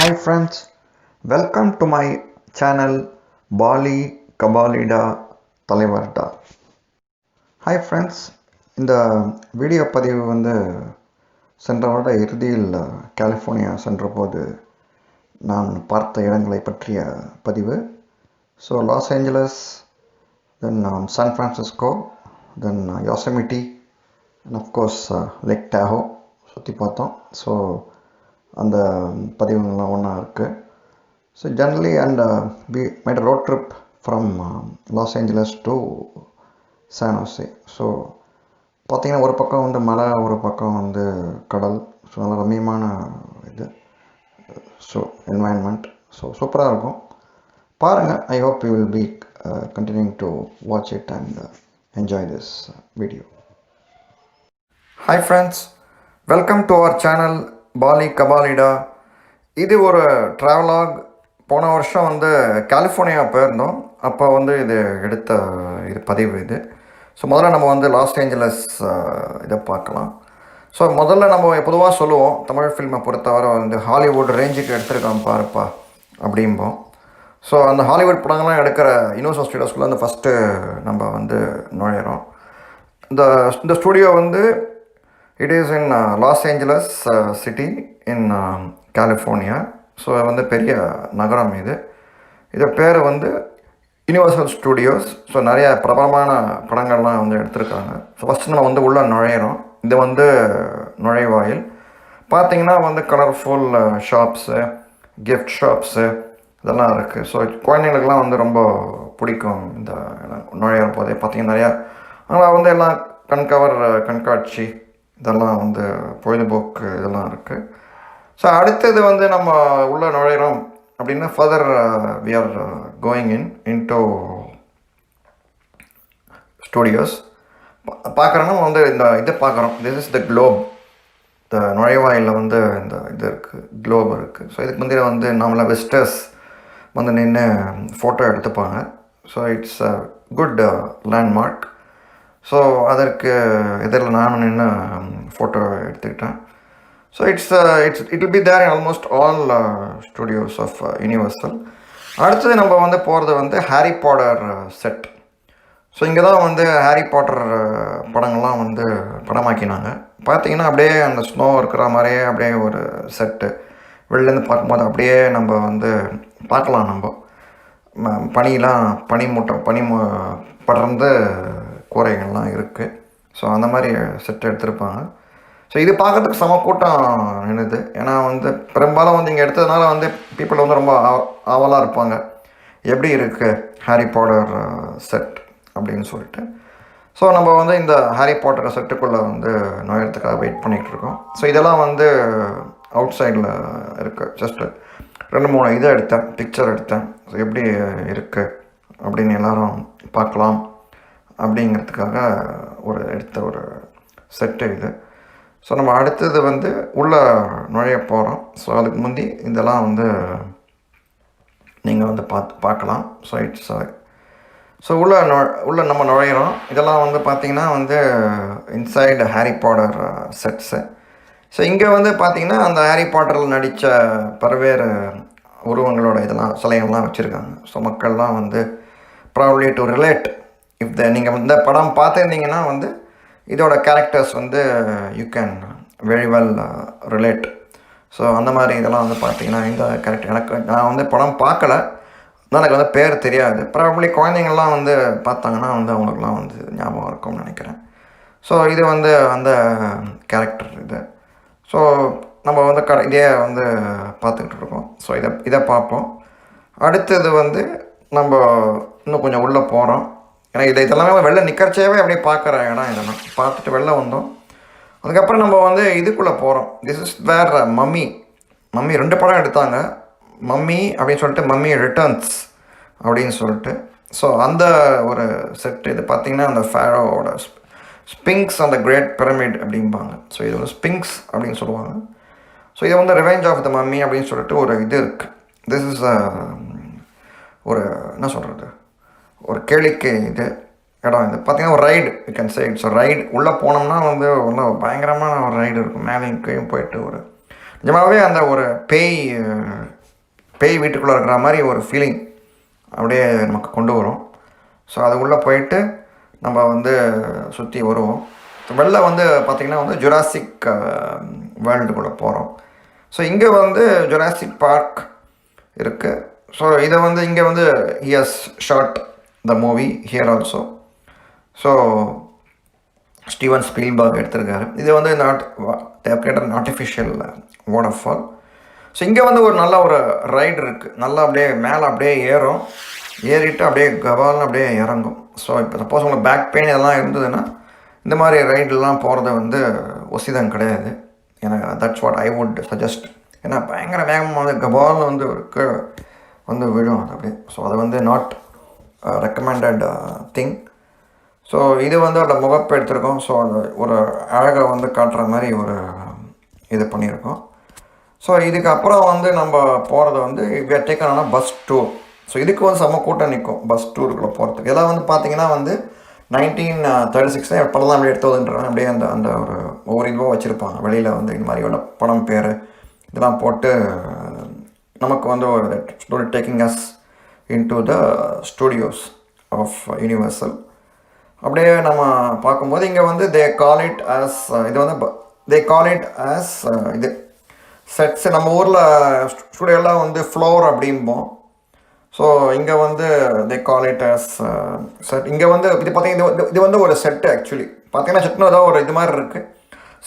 Hi friends, welcome to my channel balikabalida thalaivarda. Hi friends, இந்த video பதிவு சென்ற வருட இறுதியில் கலிஃபோர்னியா சென்றபோது நான் பார்த்த இடங்களை பற்றிய பதிவு. So Los Angeles, then San Francisco, then Yosemite and of course Lake Tahoe சுற்றி பார்த்தோம். ஸோ அந்த பதிவுங்கள்லாம் ஒன்றா இருக்குது. So generally and we made a road trip from Los Angeles to San Jose. So பார்த்திங்கன்னா ஒரு பக்கம் மலை, ஒரு பக்கம் கடல். ஸோ நல்ல ரம்மியமான இது. ஸோ என்வாயன்மெண்ட் ஸோ சூப்பராக இருக்கும், பாருங்கள். ஐ hope you will be continuing to watch it and enjoy this video. Hi friends, welcome to our channel balikabalida. இது ஒரு ட்ராவலாக். போன வருஷம் கலிஃபோர்னியா போயிருந்தோம். அப்போ இது எடுத்த இது பதிவு இது. ஸோ முதல்ல நம்ம லாஸ் ஏஞ்சலஸ் இதை பார்க்கலாம். ஸோ முதல்ல நம்ம பொதுவாக சொல்லுவோம், தமிழ் ஃபில்மை பொறுத்தவரை ஹாலிவுட் ரேஞ்சுக்கு எடுத்துருக்கான் பாருப்பா அப்படிம்போம். ஸோ அந்த ஹாலிவுட் படங்கள்லாம் எடுக்கிற யூனிவர்சல் ஸ்டுடியோஸ்குள்ளே ஃபஸ்ட்டு நம்ம நுழையிறோம். இந்த studio it is in Los Angeles city in California. So பெரிய நகரம் இது. இது பேர் யூனிவர்சல் ஸ்டுடியோஸ். ஸோ நிறைய பிரபலமான படங்கள்லாம் எடுத்திருக்காங்க. ஸோ ஃபஸ்ட்டு நம்ம உள்ளே நுழையிறோம். இது நுழைவாயில். பார்த்திங்கன்னா கலர்ஃபுல் ஷாப்ஸு, கிஃப்ட் ஷாப்ஸு இதெல்லாம் இருக்குது. ஸோ குழந்தைங்களுக்கெல்லாம் ரொம்ப பிடிக்கும். இந்த நுழையிற போதே பார்த்திங்கன்னா நிறையா அங்கே எல்லாம் கண்காட்சி இதெல்லாம் பொழுதுபோக்கு இதெல்லாம் இருக்குது. ஸோ அடுத்தது நம்ம உள்ளே நுழையிறோம் அப்படின்னா further we are going into studios. பார்க்குறோன்னா இந்த இதை பார்க்குறோம். This is the globe. இந்த நுழைவாயில் இந்த இது இருக்குது, குளோப் இருக்குது. ஸோ இதுக்கு முந்தைய நம்மள விசிட்டர்ஸ் நின்று ஃபோட்டோ எடுத்துப்பாங்க. So it's a good landmark. So அதற்கு எதிரில் நானும் நின்று ஃபோட்டோ எடுத்துக்கிட்டேன். So it will be there in almost all studios of Universal. அடுத்தது நம்ம போகிறது ஹாரி பாட்டர் செட். ஸோ இங்கே தான் ஹாரி பாட்டர் படங்கள்லாம் படமாக்கினாங்க. பார்த்திங்கன்னா அப்படியே அந்த ஸ்னோ இருக்கிற மாதிரியே அப்படியே ஒரு செட்டு. வெளிலேருந்து பார்க்கும்போது அப்படியே நம்ம பார்க்கலாம். நம்ம பனி படர்ந்து கூரைகள்லாம் இருக்குது. ஸோ அந்த மாதிரி செட் எடுத்திருப்பாங்க. ஸோ இது பார்க்குறதுக்கு செம கூட்டம் நின்றுது. ஏன்னா பெரும்பாலும் இங்கே எடுத்ததுனால பீப்புள் ரொம்ப ஆவலாக இருப்பாங்க, எப்படி இருக்குது ஹாரி பாட்டர் செட் அப்படின்னு சொல்லிட்டு. ஸோ நம்ம இந்த ஹாரி பாட்டர் செட்டுக்குள்ளே நுழையறதுக்காக வெயிட் பண்ணிகிட்டு இருக்கோம். ஸோ இதெல்லாம் அவுட் சைடில் இருக்குது. ஜஸ்ட்டு 2-3 இதை எடுத்தேன், பிக்சர் எடுத்தேன். ஸோ எப்படி இருக்குது அப்படின்னு எல்லோரும் பார்க்கலாம் அப்படிங்கிறதுக்காக எடுத்த ஒரு செட்டு இது. ஸோ நம்ம அடுத்தது உள்ளே நுழைய போகிறோம். ஸோ அதுக்கு முந்தி இதெல்லாம் நீங்கள் பார்க்கலாம். ஸோ இட்ஸ் ஸோ உள்ளே நம்ம நுழையிறோம். இதெல்லாம் பார்த்திங்கன்னா inside Harry Potter sets. So இங்கே பார்த்திங்கன்னா அந்த ஹாரி பாட்டரில் நடித்த பல்வேறு உருவங்களோட இதெல்லாம் சிலைகள்லாம் வச்சுருக்காங்க. ஸோ மக்கள்லாம் ப்ராபப்லி டு ரிலேட், இஃப் நீங்கள் இந்த படம் பார்த்துருந்தீங்கன்னா இதோட characters you can very well relate. So அந்த மாதிரி இதெல்லாம் பார்த்திங்கன்னா இந்த கேரக்டர் நான் படம் பார்க்கல, அதனால் எனக்கு பேர் தெரியாது. ப்ராபப்ளி குழந்தைங்கள்லாம் பார்த்தாங்கன்னா அவங்களுக்குலாம் ஞாபகம் இருக்கும்னு நினைக்கிறேன். ஸோ இது அந்த கேரக்டர் இது. ஸோ நம்ம இதே பார்த்துக்கிட்டு இருக்கோம். ஸோ இதை பார்ப்போம். அடுத்தது நம்ம இன்னும் கொஞ்சம் உள்ளே போகிறோம். ஏன்னா இதெல்லாமே வெளில நிற்கிறச்சேவே அப்படியே பார்க்குற இடம். இதெல்லாம் பார்த்துட்டு வெளில வந்தோம். அதுக்கப்புறம் நம்ம இதுக்குள்ளே போகிறோம். திஸ் இஸ் வேர் மம்மி 2 படம் எடுத்தாங்க. மம்மி அப்படின்னு சொல்லிட்டு, மம்மி ரிட்டர்ன்ஸ் அப்படின்னு சொல்லிட்டு. ஸோ அந்த ஒரு செட் இது பார்த்திங்கன்னா அந்த ஃபேரோவோட ஸ்பிங்க்ஸ், அந்த கிரேட் பிரமிட் அப்படிம்பாங்க. ஸோ இது ஸ்பிங்க்ஸ் அப்படின்னு சொல்லுவாங்க. ஸோ இது ரிவெஞ்ச் ஆஃப் த மம்மி அப்படின்னு சொல்லிட்டு ஒரு இது இருக்குது. திஸ் இஸ் ஒரு என்ன சொல்கிறது, ஒரு கேளிக்கை இது இடம். இது பார்த்திங்கன்னா ஒரு ride, you can say it's ride. உள்ளே போனோம்னா ஒன்றும் பயங்கரமான ஒரு ரைடு இருக்கும். மேலே கீழே போயிட்டு நிஜமாகவே அந்த ஒரு பேய் பேய் வீட்டுக்குள்ளே இருக்கிற மாதிரி ஒரு ஃபீலிங் அப்படியே நமக்கு கொண்டு வரும். ஸோ அதுக்குள்ளே போயிட்டு நம்ம வந்து சுற்றி வருவோம். வெளில வந்து பார்த்திங்கன்னா வந்து ஜுராசிக் வேர்ல்டுக்குள்ளே போகிறோம். ஸோ இங்கே வந்து ஜுராசிக் பார்க் இருக்குது. ஸோ இதை வந்து இங்கே வந்து ஹியஸ் short the movie here also. So Steven Spielberg எடுத்திருக்காரு. இது வந்து கிரியேட்டட் ஆர்டிஃபிஷியல் வாட்டர்ஃபால். ஸோ இங்கே வந்து ஒரு நல்ல ஒரு ரைடு இருக்குது. நல்லா அப்படியே மேலே அப்படியே ஏறிட்டு அப்படியே கபால்னு அப்படியே இறங்கும். ஸோ இப்போ சப்போஸ் உங்களுக்கு பேக் பெயின் இதெல்லாம் இருந்ததுன்னா இந்த மாதிரி ரைடெலாம் போகிறது வந்து உசிதம் கிடையாது. எனக்கு that's what I would suggest. ஏன்னா பயங்கர வேகமாக வந்து கபால்னு வந்து வந்து விழும் அது அப்படியே. ஸோ அது வந்து நாட் ரெக்கமெண்டட் திங். ஸோ இது வந்து அதோட முகப்பு எடுத்திருக்கோம். ஸோ அது ஒரு அழகை வந்து காட்டுற மாதிரி ஒரு இது பண்ணியிருக்கோம். ஸோ இதுக்கப்புறம் வந்து நம்ம போகிறது வந்து டேக்கன் பஸ் டூர். ஸோ இதுக்கு வந்து செம்ம கூட்டம் நிற்கும் பஸ் டூருக்குள்ளே போகிறதுக்கு. இதெல்லாம் வந்து பார்த்திங்கன்னா வந்து 1936 படம் தான் அப்படி எடுத்ததுன்றாங்க. அப்படியே அந்த அந்த ஒரு ஒவ்வொரு இதுவாக வச்சுருப்பாங்க வெளியில் வந்து இந்த மாதிரி உள்ள படம் பேர் இதெல்லாம் போட்டு நமக்கு வந்து ஒரு story taking us into the studios of Universal. அப்படியே நம்ம பார்க்கும்போது இங்கே வந்து தே கால் இட் ஆஸ் இது செட்ஸ். நம்ம ஊரில் ஸ்டூடியோலாம் வந்து ஃப்ளோர் அப்படிம்போம். ஸோ இங்கே வந்து they call it as set. இங்கே வந்து இது பார்த்திங்கன்னா இது வந்து ஒரு செட்டு. ஆக்சுவலி பார்த்திங்கன்னா செட்னு ஏதோ ஒரு இது மாதிரி இருக்குது.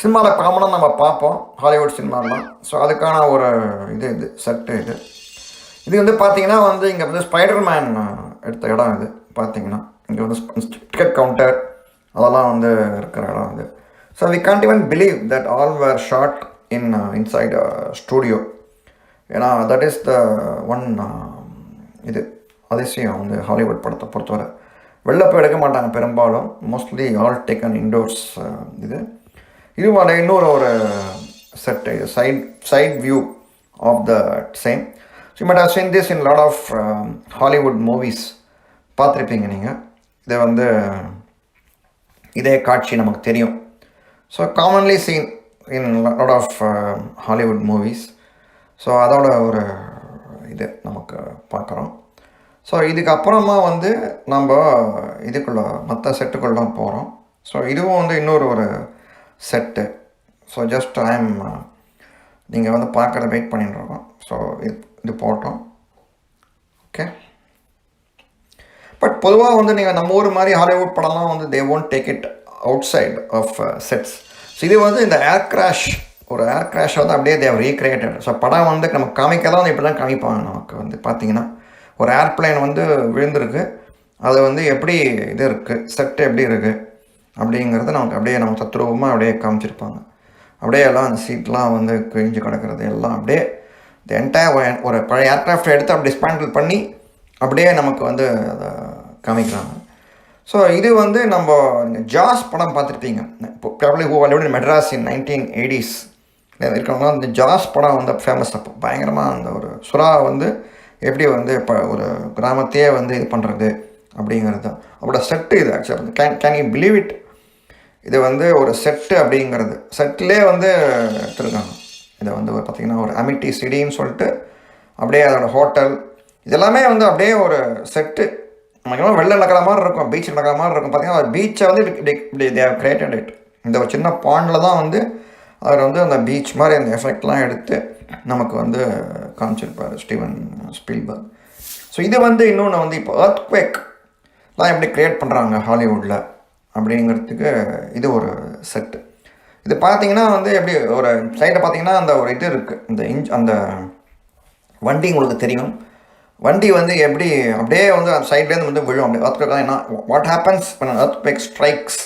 சினிமாவில் காமனாக நம்ம பார்ப்போம் ஹாலிவுட் சினிமாலாம். ஸோ அதுக்கான ஒரு இது செட்டு இது வந்து பார்த்திங்கன்னா வந்து இங்கே வந்து ஸ்பைடர்மேன் எடுத்த இடம் இது. பார்த்திங்கன்னா இங்கே வந்து டிக்கெட் கவுண்டர் அதெல்லாம் வந்து இருக்கிற இடம் இது. So we can't even believe that all were shot inside studio. ஏன்னா தட் இஸ் த ஒன் இது அதிசயம் வந்து ஹாலிவுட் படத்தை பொறுத்தவரை. வெளில போய் எடுக்க மாட்டாங்க பெரும்பாலும். Mostly all taken indoors. இது மாதிரி இன்னொரு ஒரு set side view of the same. So you might have seen this in lot of Hollywood movies. பார்த்துருப்பீங்க நீங்கள். இதை வந்து இதே காட்சி நமக்கு தெரியும். So commonly seen in lot of Hollywood movies. So அதோட ஒரு இது நமக்கு பார்க்குறோம். ஸோ இதுக்கப்புறமா வந்து நம்ம இதுக்குள்ளே மற்ற செட்டுக்குள்ளலாம் போகிறோம். ஸோ இதுவும் வந்து இன்னொரு ஒரு செட்டு. ஸோ ஜஸ்ட் நீங்கள் வந்து பார்க்குறத வெயிட் பண்ணிட்டுருக்கோம். ஸோ இது போட்டோம். ஓகே. பட் பொதுவாக வந்து நீங்கள் நம்ம ஊர் மாதிரி ஹாலிவுட் படம்லாம் வந்து they won't take it outside of sets. So இது வந்து இந்த ஏர் கிராஷ் வந்து அப்படியே தேவ் ரீக்ரியேட்டட். ஸோ படம் வந்து நமக்கு காமிக்கலாம் வந்து இப்படி தான் காமிப்பாங்க. நமக்கு வந்து பார்த்திங்கன்னா ஒரு ஏர்ப்ளைன் வந்து விழுந்திருக்கு. அது வந்து எப்படி இது இருக்குது செட்டு எப்படி இருக்குது அப்படிங்கிறது நமக்கு அப்படியே நம்ம தத்ரூபமாக அப்படியே காமிச்சிருப்பாங்க. அப்படியே எல்லாம் அந்த சீட்லாம் வந்து கிழிஞ்சு கிடக்கிறது எல்லாம் அப்படியே இந்த என்டையர் ஒரு பழைய ஏர்க்ராஃப்ட் எடுத்து அப்படி டிஸ்மேண்டில் பண்ணி அப்படியே நமக்கு வந்து அதை காமிக்கிறாங்க. ஸோ இது வந்து நம்ம ஜாஸ் படம் பார்த்துருப்பீங்க. இப்போ probably who already Madras in 1980s இருக்கவங்க இந்த ஜாஸ் படம் வந்து ஃபேமஸ். அப்போ பயங்கரமாக அந்த ஒரு சுறா வந்து எப்படி வந்து இப்போ ஒரு கிராமத்தையே வந்து இது பண்ணுறது அப்படிங்கிறது தான் அவரோட செட்டு. இது ஆக்சுவலாக கேன் யூ பிலீவ் இட்? இது வந்து ஒரு செட்டு அப்படிங்கிறது செட்டிலே வந்து எடுத்துருக்காங்க. இதை வந்து பார்த்திங்கன்னா ஒரு அமிட்டி சிடின்னு சொல்லிட்டு அப்படியே அதோட ஹோட்டல் இதெல்லாமே வந்து அப்படியே ஒரு செட்டு. நமக்கு வெளில நடக்கிற மாதிரி இருக்கும், பீச் நடக்கிற மாதிரி இருக்கும். பார்த்திங்கன்னா ஒரு பீச்சை வந்து இப்படி தே ஹவ் கிரியேட்டட் இட். இந்த ஒரு சின்ன பாண்டில் தான் வந்து அவர் வந்து அந்த பீச் மாதிரி அந்த எஃபெக்ட்லாம் எடுத்து நமக்கு வந்து காமிச்சிருப்பார் ஸ்டீவன் ஸ்பீல்பர்க். ஸோ இது வந்து இன்னொன்று வந்து இப்போ எர்த்குவேக்லாம் எப்படி க்ரியேட் பண்ணுறாங்க ஹாலிவுட்டில் அப்படிங்கிறதுக்கு இது ஒரு செட்டு. இது பார்த்திங்கன்னா வந்து எப்படி ஒரு சைடில் பார்த்திங்கன்னா அந்த ஒரு இது இருக்குது. அந்த வண்டி உங்களுக்கு தெரியும். வண்டி வந்து எப்படி அப்படியே வந்து அந்த சைட்லேருந்து வந்து விழும். அப்படி எர்த்குவேக் தான். என்ன what happens when an earthquake strikes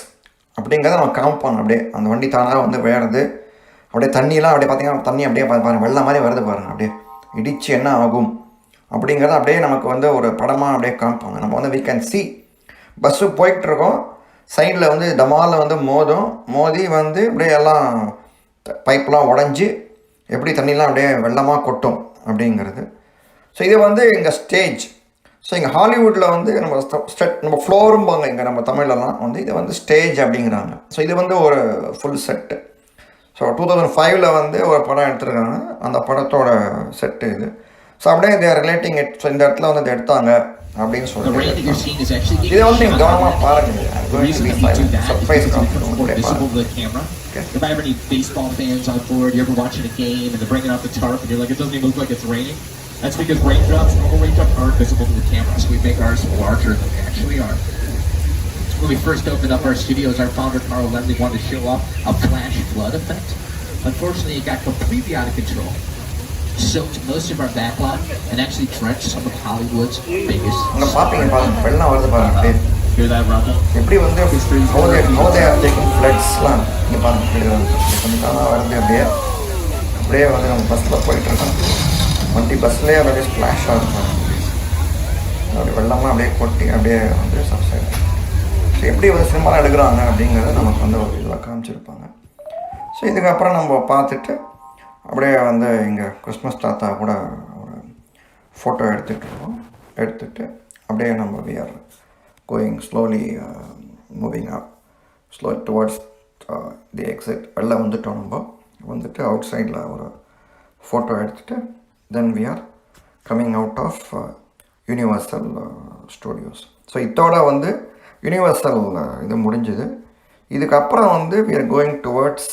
அப்படிங்கிறத நம்ம காமிப்பாங்க. அப்படியே அந்த வண்டி தானாக வந்து விழுறது. அப்படியே தண்ணியெலாம் அப்படியே பார்த்திங்கன்னா தண்ணி அப்படியே பாருங்கள் வெள்ளம் மாதிரி வருது பாருங்கள். அப்படியே இடித்து என்ன ஆகும் அப்படிங்கிறத அப்படியே நமக்கு வந்து ஒரு படமாக அப்படியே காமிப்பாங்க. நம்ம வந்து we can see பஸ்ஸு போய்கிட்டுருக்கோம். சைடில் வந்து டமாலில் வந்து மோதி வந்து அப்படியே எல்லாம் பைப்லாம் உடஞ்சி எப்படி தண்ணிலாம் அப்படியே வெள்ளமாக கொட்டும் அப்படிங்கிறது. ஸோ இது வந்து எங்கள் ஸ்டேஜ். ஸோ இங்கே ஹாலிவுட்டில் வந்து நம்ம ஃப்ளோரும்பாங்க இங்கே நம்ம தமிழ்லலாம் வந்து இதை வந்து ஸ்டேஜ் அப்படிங்கிறாங்க. ஸோ இது வந்து ஒரு ஃபுல் செட்டு. ஸோ 2005 வந்து ஒரு படம் எடுத்துருக்காங்க. அந்த படத்தோட செட்டு இது. ஸோ அப்படியே they are relating it. So இந்த இடத்துல வந்து எடுத்தாங்க அப்படின்னு சொல்லிட்டு இதை வந்து நீங்கள் கவனமாக பாருங்கள். Surprise If I ever need baseball fans on board, you're ever watching a game and they're bringing out the tarp and you're like, it doesn't even look like it's raining. That's because raindrops, normal raindrops, aren't visible to the camera, so we make ours larger than they actually are. When we first opened up our studios, our founder Carl Lemley wanted to show off a flash flood effect. Unfortunately, it got completely out of control, soaked most of our backlot, and actually drenched some of Hollywood's biggest. Hear that rumble? எப்படி வந்து how they are taking flights-லாம் இங்கே பாருங்கள். வருது அப்படியே வந்து நம்ம பஸ்ஸில் போயிட்டுருக்கோம். வண்டி பஸ்லேயே அப்படியே ஸ்ப்ளாஷ் ஆகும். அப்படி வெள்ளமாக அப்படியே கொட்டி அப்படியே வந்து சப்சைட். ஸோ எப்படி வந்து சினிமாலாம் எடுக்கிறாங்க அப்படிங்கிறத நமக்கு வந்து ஒரு இதில் காமிச்சிருப்பாங்க. ஸோ இதுக்கப்புறம் நம்ம பார்த்துட்டு அப்படியே வந்து இங்கே கிறிஸ்மஸ் தாத்தா கூட ஒரு ஃபோட்டோ எடுத்துகிட்டு அப்படியே நம்ம we are going slowly moving up slowly towards the exit. வெளில வந்துட்டோம். நம்ம வந்துட்டு அவுட் சைடில் ஒரு ஃபோட்டோ எடுத்துகிட்டு then we are coming out of universal studios. So இதோட வந்து யூனிவர்சல் இது முடிஞ்சுது. இதுக்கப்புறம் வந்து we are going towards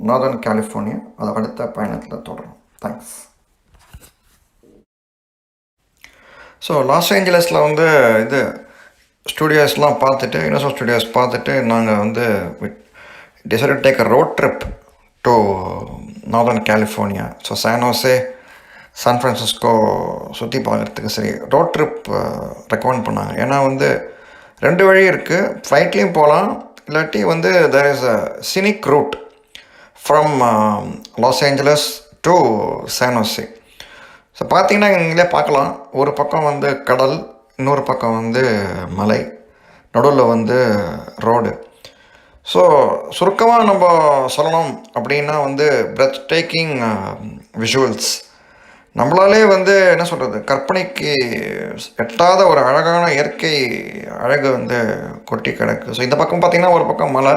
northern California. அது அடுத்த பயணத்தில் தொடரும். தேங்க்ஸ். ஸோ லாஸ் ஏஞ்சலஸில் வந்து இது ஸ்டூடியோஸ்லாம் பார்த்துட்டு யூனிவர்சல் ஸ்டூடியோஸ் பார்த்துட்டு நாங்கள் வந்து decide take a road trip to northern California. So San Jose, San Francisco சுற்றி பார்க்குறதுக்கு சரி ரோட் ட்ரிப் ரெக்கமெண்ட் பண்ணாங்க. ஏன்னா வந்து 2 வழி இருக்குது. ஃப்ளைட்லேயும் போகலாம், இல்லாட்டி வந்து there is a scenic route from Los Angeles to San Jose. So பார்த்தீங்கன்னா இங்கே பார்க்கலாம், ஒரு பக்கம் வந்து கடல், இன்னொரு பக்கம் வந்து மலை, நடுவில் வந்து ரோடு. ஸோ சுருக்கமாக நம்ம சொல்லணும் அப்படின்னா வந்து breathtaking விஷுவல்ஸ். நம்மளாலே வந்து என்ன சொல்கிறது, கற்பனைக்கு எட்டாத ஒரு அழகான இயற்கை அழகு வந்து கொட்டி கிடக்கு. ஸோ இந்த பக்கம் பார்த்திங்கன்னா ஒரு பக்கம் மலை,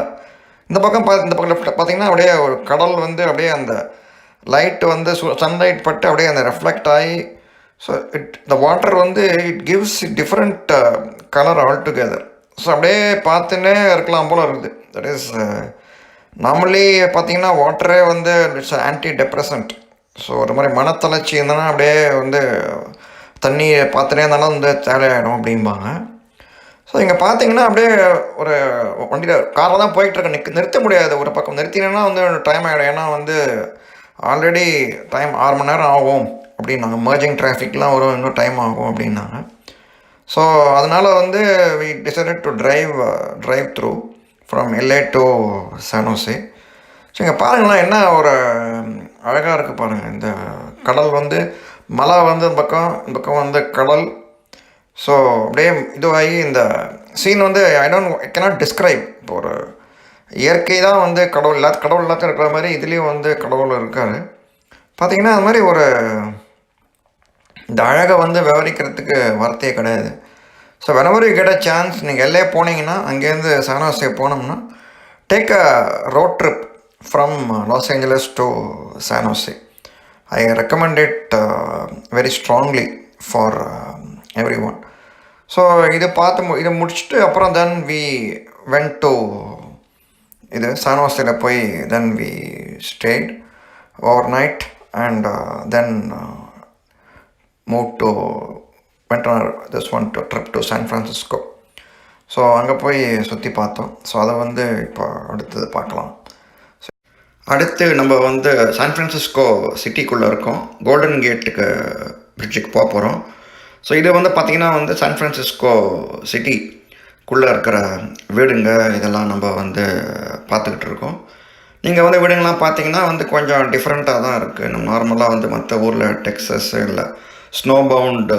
இந்த பக்கம் லெஃப்ட் பார்த்திங்கன்னா அப்படியே ஒரு கடல் வந்து அப்படியே அந்த லைட் வந்து சன்லைட் பட்டு அப்படியே அந்த ரெஃப்ளெக்ட் ஆகி ஸோ the water வந்து it gives different color altogether. So அப்படியே பார்த்துன்னே இருக்கலாம் போல் இருக்குது. தட் இஸ் நார்மலி பார்த்திங்கன்னா வாட்டரே வந்து இட்ஸ் ஆன்டி டெப்ரெசன்ட். ஸோ ஒரு மாதிரி மனத்தளர்ச்சி இருந்தனா அப்படியே வந்து தண்ணி பார்த்துனே இருந்தாலும் வந்து தேவையாயிடும் அப்படிம்பாங்க. ஸோ இங்கே பார்த்தீங்கன்னா அப்படியே ஒரு வண்டியில் காரில் தான் போயிட்டுருக்கேன், நிறுத்த முடியாது. ஒரு பக்கம் நிறுத்தினேன்னா வந்து டைம் ஆகிடும். ஏன்னா வந்து ஆல்ரெடி டைம் 6 மணி நேரம் ஆகும் அப்படின்னாங்க. மர்ஜிங் டிராஃபிக்லாம் வரும், இன்னும் டைம் ஆகும் அப்படின்னாங்க. ஸோ அதனால் வந்து we decided to drive through from LA to San Jose. So இங்கே பாருங்களேன், என்ன ஒரு அழகாக இருக்குது பாருங்கள். இந்த கடல் வந்து மலை வந்து இந்த பக்கம் வந்து கடல். ஸோ அப்படியே இதுவாகி இந்த சீன் வந்து ஐ cannot describe. இப்போ ஒரு இயற்கை தான் வந்து கடவுள் எல்லாத்தையும் இருக்கிற மாதிரி இதுலேயும் வந்து கடவுள் இருக்கார். பார்த்திங்கன்னா அது மாதிரி ஒரு இந்த அழகை வந்து விவரிக்கிறதுக்கு வார்த்தையே கிடையாது. So whenever you get a chance, நீங்கள் எல்லே போனீங்கன்னா அங்கேருந்து சான் ஹோசே போனோம்னா take a road trip from Los Angeles to San Jose. I recommend it very strongly for everyone. So இதை முடிச்சுட்டு அப்புறம் தென் வி வென்ட் டு இது San ஹோசேல போய் then we stayed overnight and then moved to went on this one to trip to San Francisco. So அங்கே போய் சுற்றி பார்த்தோம். ஸோ அதை வந்து இப்போ அடுத்தது பார்க்கலாம். அடுத்து நம்ம வந்து சான் ஃப்ரான்சிஸ்கோ சிட்டிக்குள்ளே இருக்கோம். கோல்டன் கேட்டுக்கு பிரிட்ஜுக்கு போக போகிறோம். ஸோ இது வந்து பார்த்திங்கன்னா வந்து சான் ஃப்ரான்சிஸ்கோ சிட்டிக்குள்ளே இருக்கிற வீடுங்க இதெல்லாம் நம்ம வந்து பார்த்துக்கிட்டு இருக்கோம். நீங்கள் வந்து வீடுங்கள்லாம் பார்த்தீங்கன்னா வந்து கொஞ்சம் டிஃப்ரெண்ட்டாக தான் இருக்குது. நம்ம நார்மலாக வந்து மற்ற ஊரில் டெக்ஸஸ் இல்லை ஸ்னோ பவுண்ட்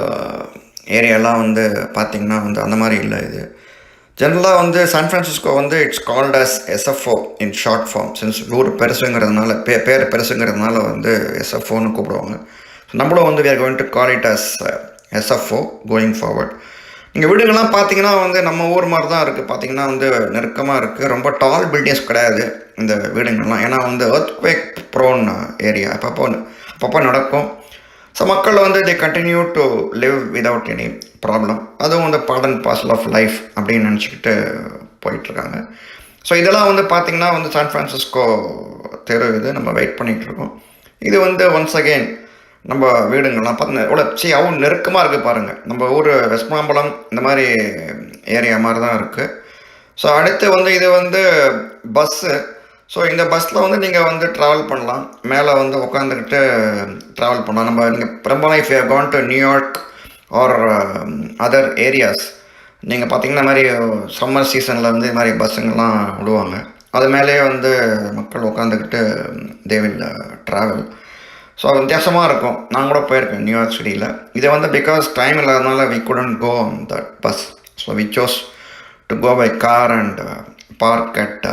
ஏரியாலாம் வந்து பார்த்திங்கன்னா வந்து அந்த மாதிரி இல்லை. இது ஜென்ரலாக வந்து சான் ஃப்ரான்சிஸ்கோ வந்து it's called as SFO in short form. Since ஊர் பெருசுங்கிறதுனால பேர் பெருசுங்கிறதுனால வந்து எஸ்எஃப்ஓன்னு கூப்பிடுவாங்க. ஸோ நம்மளும் வந்து we are going to call it as SFO going forward. இங்கே வீடுகள்லாம் பார்த்தீங்கன்னா வந்து நம்ம ஊர் மாதிரி தான் இருக்குது. பார்த்திங்கன்னா வந்து நெருக்கமாக இருக்குது. ரொம்ப டால் பில்டிங்ஸ் கிடையாது இந்த வீடுங்கள்லாம். ஏன்னா வந்து earthquake prone ஏரியா அப்பப்போ நடக்கும். ஸோ மக்கள் வந்து they continue to live without any problem. அதுவும் வந்து part and parcel of life அப்படின்னு நினச்சிக்கிட்டு போயிட்டுருக்காங்க. ஸோ இதெல்லாம் வந்து பார்த்திங்கன்னா வந்து சான் ஃப்ரான்சிஸ்கோ தெரு இது நம்ம வெயிட் பண்ணிகிட்ருக்கோம். இது வந்து ஒன்ஸ் அகெயின் நம்ம வீடுங்கள்லாம் பார்த்தீங்கன்னா எவ்வளோ அவ்வளோ நெருக்கமாக இருக்குது பாருங்கள். நம்ம ஊர் வெஸ்மாம்பலம் இந்த மாதிரி ஏரியா மாதிரி தான் இருக்குது. ஸோ அடுத்து வந்து இது வந்து பஸ்ஸு. ஸோ இந்த பஸ்ஸில் வந்து நீங்கள் வந்து ட்ராவல் பண்ணலாம், மேலே வந்து உட்காந்துக்கிட்டு ட்ராவல் பண்ணலாம். நம்ம நீங்கள் பெரும்பாலும் if you have gone to New York or other areas நீங்கள் பார்த்தீங்கன்னா இந்த மாதிரி சம்மர் சீசனில் வந்து இது மாதிரி பஸ்ஸுங்கெல்லாம் விடுவாங்க. அது மேலேயே வந்து மக்கள் உட்காந்துக்கிட்டு தே வில் ட்ராவல். ஸோ அது வித்தியாசமாக இருக்கும். நான் கூட போயிருக்கேன் நியூயார்க் சிட்டியில். இதை வந்து பிகாஸ் டைம் இல்லாதனால we couldn't go on that bus. So we chose to go by car and park at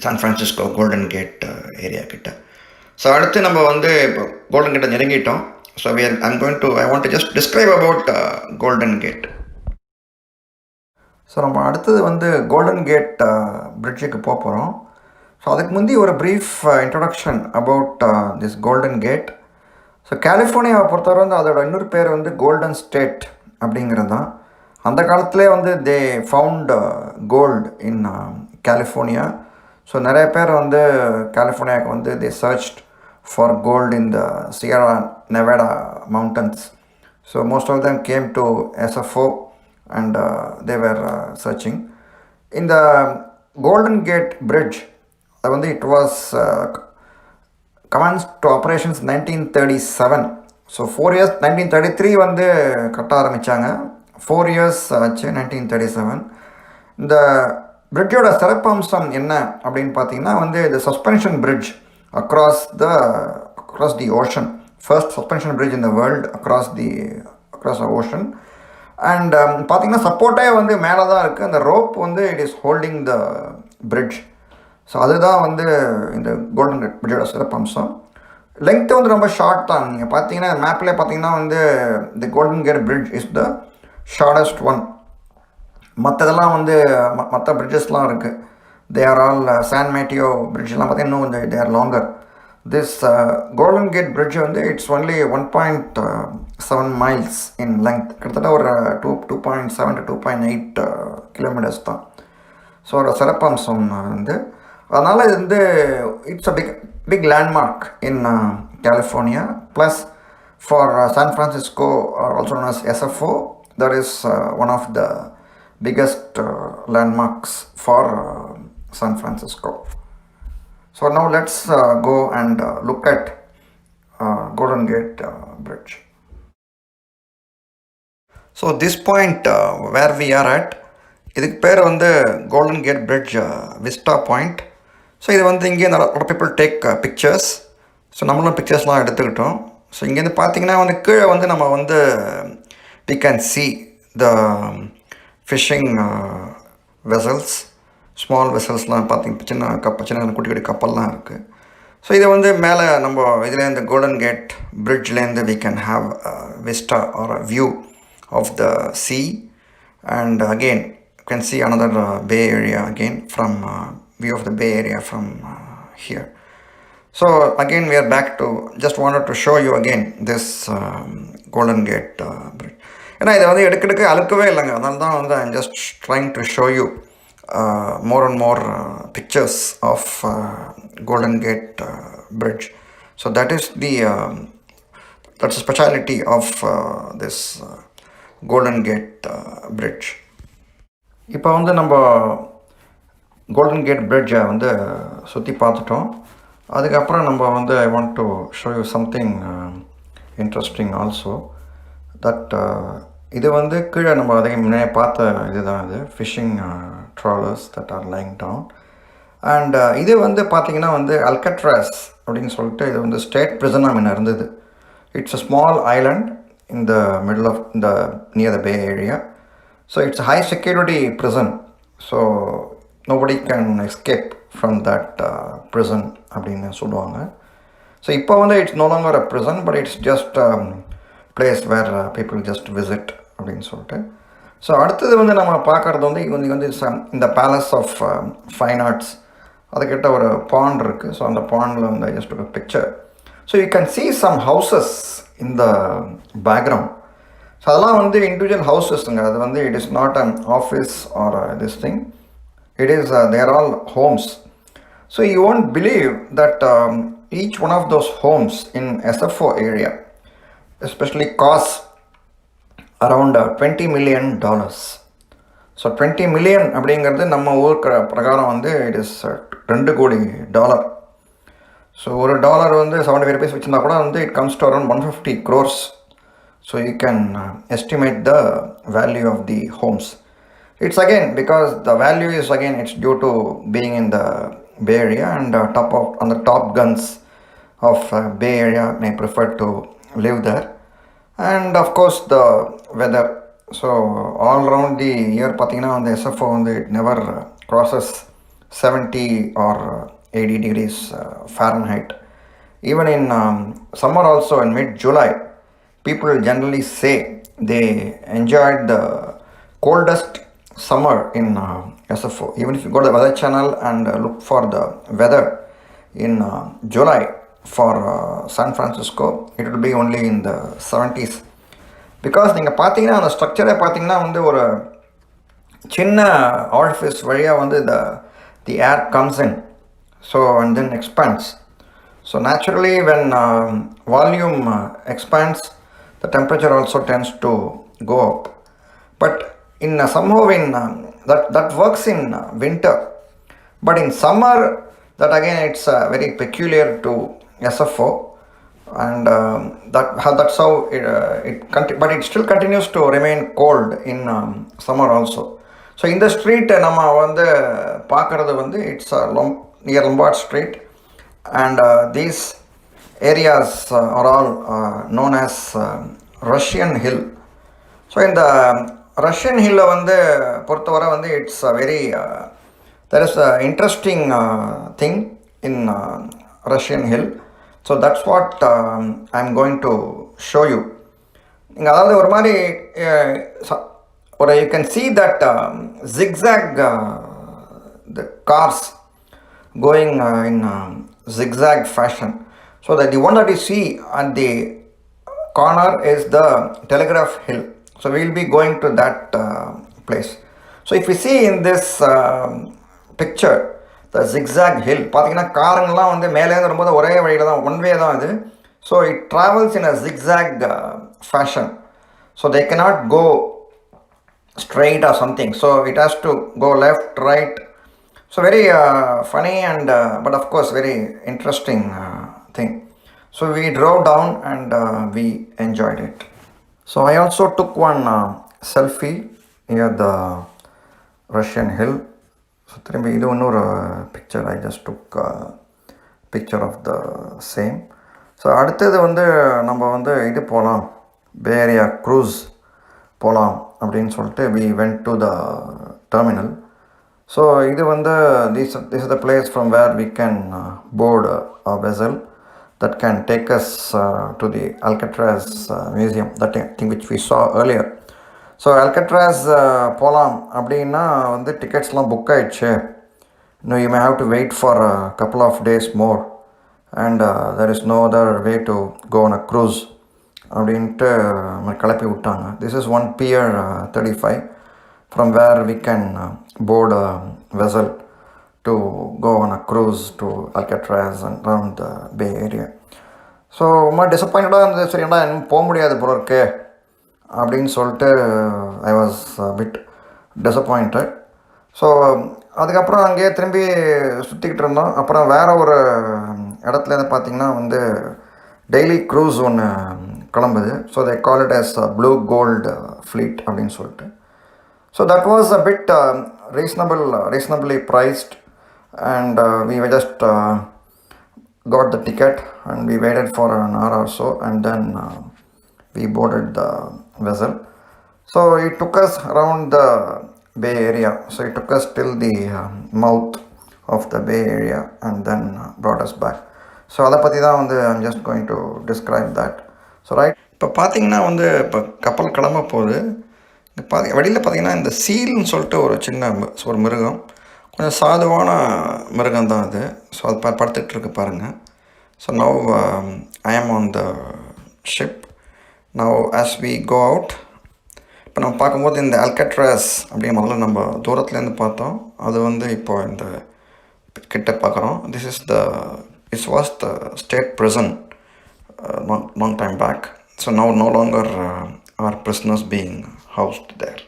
San Francisco Golden Gate area கிட்ட. ஸோ அடுத்து நம்ம வந்து இப்போ கோல்டன் கேட்டை நெருங்கிட்டோம். So I want to just describe about Golden Gate. So நம்ம அடுத்தது வந்து கோல்டன் கேட் பிரிட்ஜுக்கு போக போகிறோம். ஸோ அதுக்கு முந்தி ஒரு brief introduction about this Golden Gate. So கலிஃபோர்னியாவை பொறுத்தவரை வந்து அதோட இன்னொரு பேர் வந்து கோல்டன் ஸ்டேட் அப்படிங்கிறது தான். அந்த காலத்திலே வந்து they found gold in California. So நிறைய பேர் வந்து கலிஃபோர்னியாவுக்கு வந்து they searched for gold in the Sierra Nevada mountains. So most of them came to SFO and they were searching. In the Golden Gate Bridge, it was commenced to operations 1937. So 4 years, 1933 வந்து கட்ட ஆரம்பித்தாங்க. 4 years ஆச்சு 1937. இந்த பிரிட்ஜோட சிறப்பம்சம் என்ன அப்படின்னு பார்த்தீங்கன்னா வந்து the suspension bridge across the ocean. First suspension bridge in the world across the ocean. And பார்த்திங்கன்னா சப்போர்ட்டே வந்து மேலே தான் இருக்குது. அந்த ரோப் வந்து it is holding the bridge. So அதுதான் வந்து இந்த கோல்டன் கேட் பிரிட்ஜோட சிறப்பம்சம். லெங்க்த்து வந்து ரொம்ப ஷார்ட் தான். நீங்கள் பார்த்தீங்கன்னா மேப்லேயே பார்த்தீங்கன்னா வந்து the Golden Gate Bridge is the shortest one. மற்றதெல்லாம் வந்து மற்ற பிரிட்ஜஸ்லாம் இருக்குது. They are all San Mateo பிரிட்ஜெலாம் பார்த்தீங்கன்னா இன்னும் they are longer. This Golden Gate Bridge வந்து it's only 1.7 miles in length. கிட்டத்தட்ட ஒரு 2.7 to 2.8 கிலோமீட்டர்ஸ் தான். ஸோ ஒரு சிறப்பம்சம் வந்து அதனால் இது வந்து it's a big landmark in California. Plus for San Francisco also known as SFO, that is one of the biggest landmarks for San Francisco. So now let's go and look at Golden Gate Bridge. So this point where we are at, இதுக்கு பேர் வந்து Golden Gate Bridge Vista Point. So இது வந்து இங்கே நிறைய people take pictures. So நம்மளும் பிக்சர்ஸ்லாம் எடுத்துக்கிட்டோம். So இங்கேருந்து பார்த்தீங்கன்னா வந்து கீழே வந்து நம்ம வந்து we can see the fishing vessels, small வெசல்ஸ்லாம் பார்த்திங்க, சின்ன குட்டி குட்டி கப்பல்லாம் இருக்குது. ஸோ இதை வந்து மேலே நம்ம இதுலேருந்து கோல்டன் கேட் பிரிட்ஜ்லேருந்து we can have a vista or a view of the sea, and again you can see another bay area again from view of the bay area from here. So again we are back to just wanted to show you again this Golden Gate bridge. ஏன்னா இதை வந்து எடுக்க அழுக்கவே இல்லைங்க. அதனால தான் வந்து I'm just trying to show you more and more pictures of Golden Gate Bridge. So that's the speciality of this Golden Gate Bridge. இப்போ வந்து நம்ம கோல்டன் கேட் பிரிட்ஜை வந்து சுற்றி பார்த்துட்டோம். அதுக்கப்புறம் நம்ம வந்து I want to show you something interesting also, that இது வந்து கீழே நம்ம அதை முன்னே பார்த்த இதுதான் இது fishing trawlers that are lying down. And இது வந்து பார்த்திங்கன்னா வந்து அல்கட்ராஸ் அப்படின்னு சொல்லிட்டு இது வந்து ஸ்டேட் பிரிசனாக முன்ன இருந்தது. It's a small Island in the middle of near the Bay Area. So it's a high security prison. So nobody can escape from that prison அப்படின்னு சொல்லுவாங்க. ஸோ இப்போ வந்து it's no longer a prison, but it's just place where people just visit அப்படின்னு சொல்லிட்டு. So அடுத்தது வந்து நம்ம பார்க்குறது வந்து இங்கே வந்து இந்த பேலஸ் ஆஃப் ஃபைன் ஆர்ட்ஸ் அதுக்கிட்ட ஒரு பாண்ட் இருக்குது. ஸோ அந்த பாண்டில் வந்து ஜஸ்ட் ஒரு picture. So you can see some houses in the background. So அதெல்லாம் வந்து individual houses-ங்க. அது வந்து it is not an office or this thing. It is they are all homes. So you won't believe that each one of those homes in SFO area especially costs around $20 million. So 20 million அப்படிங்கிறது நம்ம ஊர் பிரகாரம் வந்து it is $2 கோடி. So $1 வந்து 75 rupees வச்சுருந்தா கூட வந்து it comes to around 150 crores. So you can estimate the value of the homes. It's again because the value is again it's due to being in the Bay Area and on the top guns of Bay Area may prefer to live there, and of course the weather. So all around the year pathina on the SFO on the it never crosses 70 or 80 degrees Fahrenheit. Even in summer also in mid-July, people generally say they enjoyed the coldest summer in SFO. Even if you go to the weather channel and look for the weather in July for San Francisco, it will be only in the 70s. Because நீங்கள் பார்த்தீங்கன்னா அந்த ஸ்ட்ரக்சரை பார்த்தீங்கன்னா வந்து ஒரு சின்ன ஆரிஃபிஸ் வழியாக வந்து the air comes in, so and then expands. So naturally when volume expands, the temperature also tends to go up. But in somehow in that works in winter, but in summer that again it's very peculiar to SFO, and that's how but it still continues to remain cold in summer also. So in the street நம்ம வந்து பார்க்கறது வந்து it's near Lombard Street, and these areas are all known as Russian Hill. So in the Russian Hill வந்து பொறுத்தவரை வந்து it's a very there is an interesting thing in Russian Hill. So that's what I'm going to show you. இங்கே அதாவது ஒரு மாதிரி you can see that zigzag the cars going in zigzag fashion. So that the one that you see at the corner is the Telegraph Hill. So we will be going to that place. So if you see in this picture the zigzag hill, பார்த்தீங்கன்னா காருங்கெல்லாம் வந்து மேலேருந்து வரும்போது ஒரே வழியில் தான் one way தான் அது. So it travels in a zigzag fashion. So they cannot go straight or something. So it has to go left, right. So very funny and but of course very interesting thing. So we drove down and we enjoyed it. So I also took one selfie near the Russian Hill. So திரும்பி இது இன்னொரு picture. I just took a picture of the same. So அடுத்தது வந்து நம்ம வந்து இது போகலாம், Bay Area cruise போகலாம் அப்படின்னு சொல்லிட்டு we went to the terminal. So இது வந்து this is the place from where we can board a vessel that can take us to the Alcatraz museum, that thing which we saw earlier. So Alcatraz போகலாம் அப்படின்னா வந்து டிக்கெட்ஸ்லாம் book ஆயிடுச்சு. You may have to wait for a couple of days more, and there is no other way to go on a cruise அப்படின்ட்டு கிளப்பி விட்டாங்க. This is one Pier 35 from where we can board a vessel to go on a cruise to Alcatraz and around the Bay Area. So ரொம்ப டிசப்பாயிண்டடாக இருந்தது. சரி என்ன இன்னும் போக முடியாது போல இருக்கே அப்படின்னு சொல்லிட்டு I was bit disappointed. So அதுக்கப்புறம் அங்கேயே திரும்பி சுற்றிக்கிட்டு இருந்தோம். அப்புறம் வேறு ஒரு இடத்துலேருந்து பார்த்திங்கன்னா வந்து டெய்லி க்ரூஸ் ஒன்று கிளம்புது. So they call it as Blue Gold Fleet அப்படின்னு சொல்லிட்டு. So that was a bit reasonably priced, and we just got the ticket and we waited for an hour or so, and then we boarded the vessel. So it took us around the Bay Area. So it took us till the mouth of the Bay Area and then brought us back. So அதை பற்றி தான் வந்து I'm just going to describe that. So right, இப்போ பார்த்தீங்கன்னா வந்து இப்போ கப்பல் கிளம்ப போகுது. வெளியில் பார்த்தீங்கன்னா இந்த சீல்னு சொல்லிட்டு ஒரு சின்ன ஒரு மிருகம், கொஞ்சம் சாதுவான மிருகம் தான் அது. ஸோ அது படுத்துக்கிட்டு இருக்கு பாருங்கள். So now I am on the ship. Now as we go out, இப்போ நம்ம பார்க்கும்போது இந்த Alcatraz அப்படியே முதல்ல நம்ம தூரத்துலேருந்து பார்த்தோம். அது வந்து இப்போ இந்த கிட்ட பார்க்குறோம். This was the state prison long time back. So now no longer are prisoners being housed there.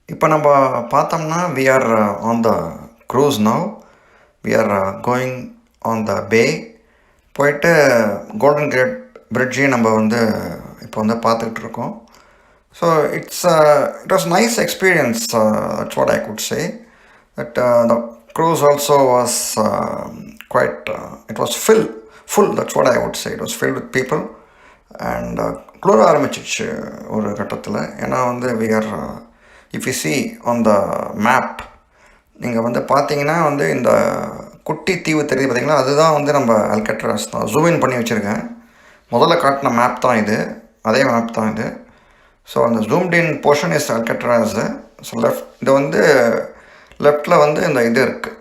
இப்போ நம்ம பார்த்தோம்னா we are on the cruise now. We are going on the bay. போயிட்டு கோல்டன் கேட் பிரிட்ஜையும் நம்ம வந்து இப்போ வந்து பார்த்துக்கிட்டு இருக்கோம். So it was nice experience, that's what I could say. That the cruise also was quite, it was full, that's what I would say. It was filled with people and குளிர ஆரம்பிச்சிச்சு ஒரு கட்டத்தில். ஏன்னா வந்து we are, if you see on the map, நீங்கள் வந்து பார்த்தீங்கன்னா வந்து இந்த குட்டி தீவு தெரியுது பார்த்தீங்களா, அதுதான் வந்து நம்ம அல்கட்ராஸ் தான். ஜூம் பண்ணி வச்சுருக்கேன். முதல்ல காட்டின மேப் தான் இது, அதே மேப் தான் இது. ஸோ அந்த zoomed in portion is Alcatraz. So இது வந்து லெஃப்டில் வந்து இந்த இது இருக்குது,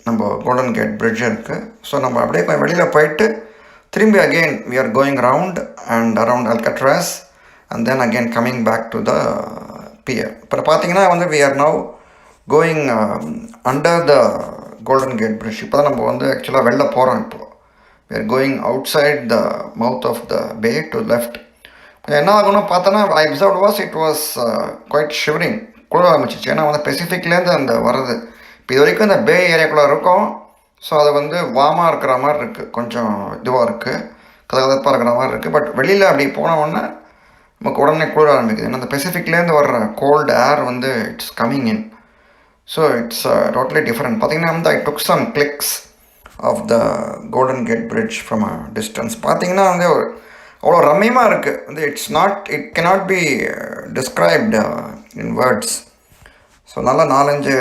நம்ம கோல்டன் கேட் பிரிட்ஜ் இருக்குது. ஸோ நம்ம அப்படியே கொஞ்சம் வெளியில் போயிட்டு திரும்பி again we are going round and around Alcatraz and then again coming back to the pier. இப்போ பார்த்தீங்கன்னா வந்து we are now going under the Golden Gate Bridge. இப்போ தான் நம்ம வந்து ஆக்சுவலாக வெளில போகிறோம். இப்போது we are going outside the mouth of the bay to left. என்ன ஆகணும் பார்த்தோன்னா I observed was it was quite shivering, குளிர ஆரம்பிச்சிச்சு. ஏன்னா வந்து பெசிஃபிக்லேருந்து அந்த வர்றது இப்போ இது வரைக்கும் இந்த பே ஏரியாக்குள்ளே இருக்கும். ஸோ அது வந்து வார்மாக இருக்கிற மாதிரி இருக்குது, கொஞ்சம் இதுவாக இருக்குது, கதகதப்பாக இருக்கிற மாதிரி இருக்குது. பட் வெளியில் அப்படி போனோடனே நமக்கு உடனே குளிர ஆரம்பிக்குது. ஏன்னா அந்த பெசிஃபிக்லேருந்து வர்ற கோல்டு ஏர் வந்து it's coming in. So it's totally different. பார்த்தீங்கன்னா வந்து I took some clicks of the golden gate bridge from a distance. பார்த்தீங்கன்னா வந்து அவ்வளோ ரம்மியமாக இருக்குது. வந்து it cannot be described in words. So நல்லா 4-5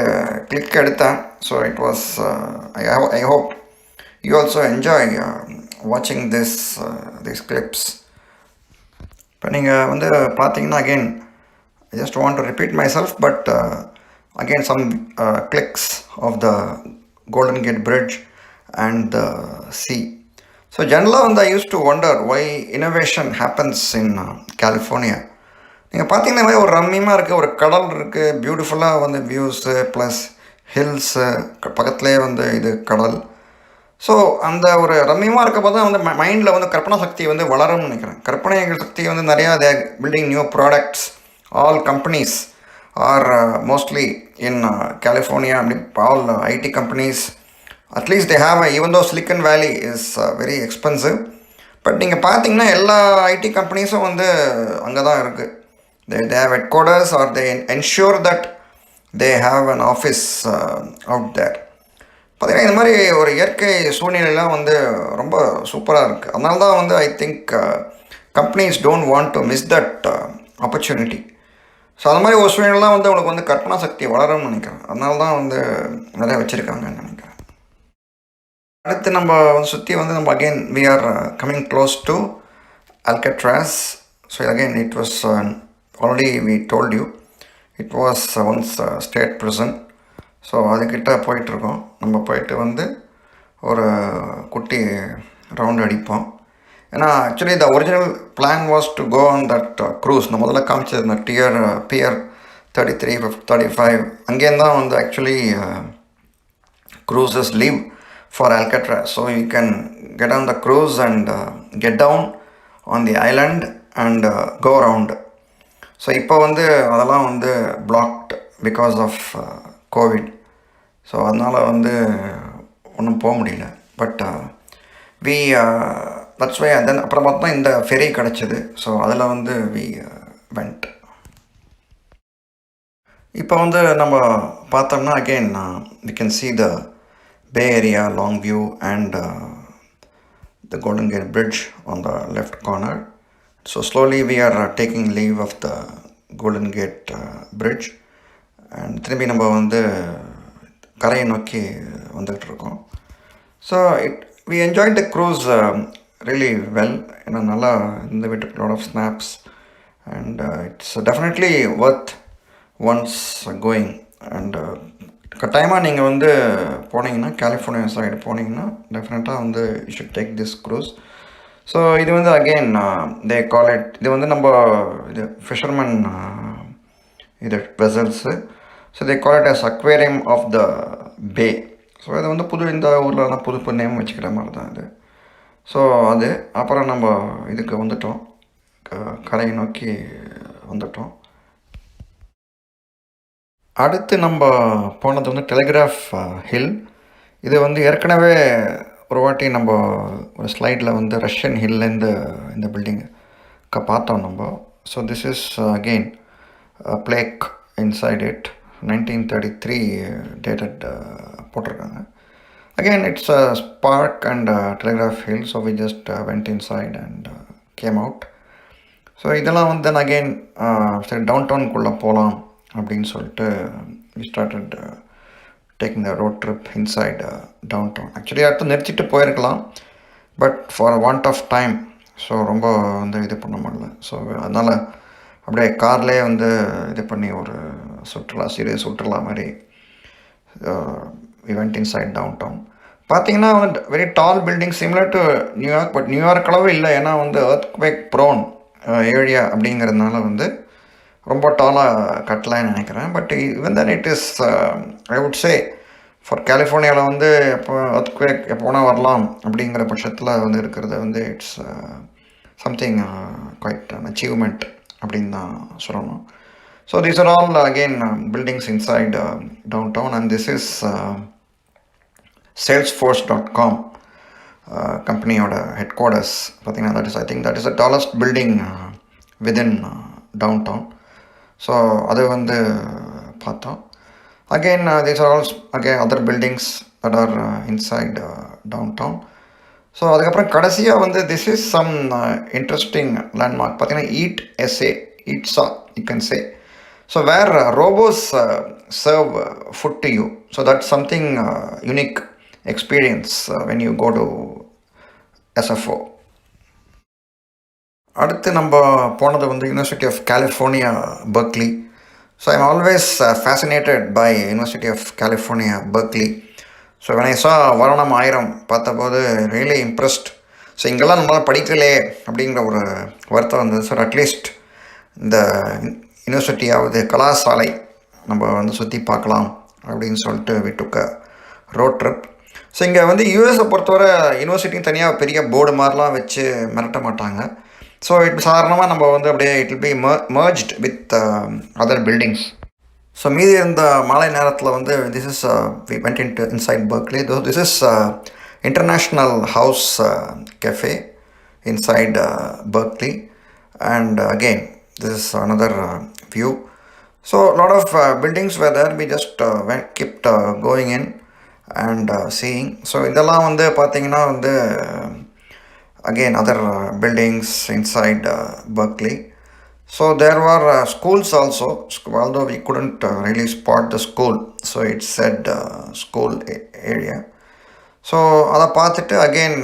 கிளிக் எடுத்தேன். So it was, I hope you also enjoy watching these clips. இப்போ நீங்கள் வந்து பார்த்தீங்கன்னா again I just want to repeat myself, but again some clicks of the golden gate bridge and the sea. So generally I used to wonder why innovation happens in California. நீங்கள் பார்த்தீங்கன்னா ஒரு ரம்மியமாக இருக்குது, ஒரு கடல் இருக்குது, பியூட்டிஃபுல்லாக வந்து வியூஸு ப்ளஸ் ஹில்ஸு, பக்கத்துலேயே வந்து இது கடல். ஸோ அந்த ஒரு ரம்மியமாக இருக்கப்போ தான் வந்து மைண்டில் வந்து கற்பனை சக்தி வந்து வளரும்னு நினைக்கிறேன். கற்பனை சக்தி வந்து நிறையா building new products. All companies are mostly in California. All IT companies, at least they have even though Silicon Valley is very expensive, but நீங்கள் பார்த்தீங்கன்னா எல்லா ஐடி கம்பெனிஸும் வந்து அங்கே தான் இருக்குது. they have headquarters or they ensure that they have an office out there. பார்த்தீங்கன்னா இந்த மாதிரி ஒரு இயற்கை சூழ்நிலையெல்லாம் வந்து ரொம்ப சூப்பராக இருக்குது. அதனால தான் வந்து I think companies don't want to miss that opportunity. So அது மாதிரி ஒரு சூழ்நிலாம் வந்து அவங்களுக்கு வந்து கற்பனா சக்தி வளரும்னு நினைக்கிறேன். அதனால தான் வந்து நிறையா வச்சுருக்காங்கன்னு நினைக்கிறேன். அடுத்து நம்ம சுற்றி வந்து நம்ம again we are coming close to Alcatraz. So again it was already we told you it was once state prison. So அதுக்கிட்ட போயிட்டுருக்கோம். நம்ம போயிட்டு வந்து ஒரு குட்டி ரவுண்ட் அடிப்போம். ஏன்னா actually the original plan was to go on that cruise. நான் முதல்ல காமிச்சது இந்த பியர் 33, 35 அங்கேருந்து தான் வந்து actually cruises leave for Alcatraz. So you can get on the cruise and get down on the island and go around. So இப்போ வந்து அதெல்லாம் வந்து blocked because of COVID. So அதனால் வந்து ஒன்றும் போக முடியல. But we that's why then அப்புறம் பார்த்தா இந்த ஃபெரி கிடச்சிது. ஸோ அதில் வந்து we went. இப்போ வந்து நம்ம பார்த்தோம்னா again we can see the Bay Area, long view and the Golden Gate Bridge on the left corner. So slowly we are taking leave of the Golden Gate Bridge and திரும்பி நம்ம வந்து கரையை நோக்கி வந்துகிட்டு இருக்கோம். So we enjoyed the cruise really well. ஏன்னா நல்லா இந்த வீட்டுக்கு lot of snaps and it's definitely worth once going and கட்டாயமாக நீங்கள் வந்து போனீங்கன்னா, கலிஃபோர்னியா சைடு போனீங்கன்னா டெஃபினட்டாக வந்து you should take this cruise. So இது வந்து அகெயின் தே கால் இட், இது வந்து நம்ம இது ஃபிஷர்மேன் இது vessels. So they call it as aquarium of the bay. So இது வந்து புது, இந்த ஊரில் புது நேம் வச்சுக்கிற மாதிரி தான் இது. ஸோ அது அப்புறம் நம்ம இதுக்கு வந்துட்டோம், கரையை நோக்கி வந்துட்டோம். அடுத்து நம்ம போனது வந்து டெலிகிராஃப் ஹில். இது வந்து ஏற்கனவே ஒரு வாட்டி நம்ம ஒரு ஸ்லைடில் வந்து ரஷ்யன் ஹில்லேருந்து இந்த பில்டிங் பார்த்தோம் நம்ம. So this is again plaque inside it, 1933 dated போட்டிருக்காங்க. Again, it's a park and telegraph hill, so we just went inside and came out. So இதெல்லாம் வந்து தென் அகெயின் சரி டவுன்டவுனுக்குள்ளே போகலாம் அப்படின்னு சொல்லிட்டு we started taking the road trip inside downtown. Actually அடுத்து நிறுத்திட்டு போயிருக்கலாம், but for want of time, so ரொம்ப வந்து இது பண்ண முடியல. ஸோ அதனால் அப்படியே கார்லேயே வந்து இது பண்ணி ஒரு சீரியஸ் சுற்றுலா மாதிரி we went inside downtown. பார்த்தீங்கன்னா வந்து very tall building similar to New York, but New York அளவு இல்லை. ஏன்னா வந்து எர்த்குவேக் ப்ரோன் ஏரியா அப்படிங்கிறதுனால வந்து ரொம்ப டாலாக கட்டலான்னு நினைக்கிறேன். But even then it is I would say for கலிஃபோர்னியாவில் வந்து எப்போ எர்த்குவேக் எப்போனா வரலாம் அப்படிங்கிற பட்சத்தில் வந்து இருக்கிறது வந்து it's something quite an achievement அப்படின்னு தான் சொல்லணும். So these are all again buildings inside downtown. And this is salesforce.com கம்பெனியோட ஹெட் குவார்ட்டர்ஸ். பார்த்தீங்கன்னா that is, I think that is the tallest building within downtown. So அது வந்து பார்த்தோம். Again these are alls again other buildings that are inside downtown. So அதுக்கப்புறம் கடைசியாக வந்து this is some interesting landmark. பார்த்தீங்கன்னா it's a you can say. So where robots serve food to you. So that's something unique experience when you go to SFO. அடுத்து நம்ம போனது வந்து University of California Berkeley. So I'm always fascinated by University of California Berkeley. So when I saw வருணம் 1000 பார்த்தபோது really impressed. So இங்கெல்லாம் நம்மளால் படிக்கலே அப்படிங்கிற ஒரு வருத்தம் வந்தது. ஸோ அட்லீஸ்ட் இந்த யூனிவர்சிட்டியாவது கலாசாலை நம்ம வந்து சுற்றி பார்க்கலாம் அப்படின்னு சொல்லிட்டு we took a road trip. So இங்கே வந்து யூஎஸை பொறுத்தவரை யூனிவர்சிட்டியும் தனியாக பெரிய போர்டு மாதிரிலாம் வச்சு மிரட்ட மாட்டாங்க. ஸோ சாதாரணமாக நம்ம வந்து அப்படியே it will B merged with other buildings. So மீதி இருந்த மாலை நேரத்தில் வந்து this is we went into inside Berkeley. This is International House Cafe inside Berkeley. And again, this is another view. So a lot of buildings were there. We just kept going in and seeing. So இதெல்லாம் வந்து பார்த்தீங்கன்னா வந்து again other buildings inside Berkeley. So there were schools also, although we couldn't really spot the school. So it said school area. So அதை பார்த்துட்டு again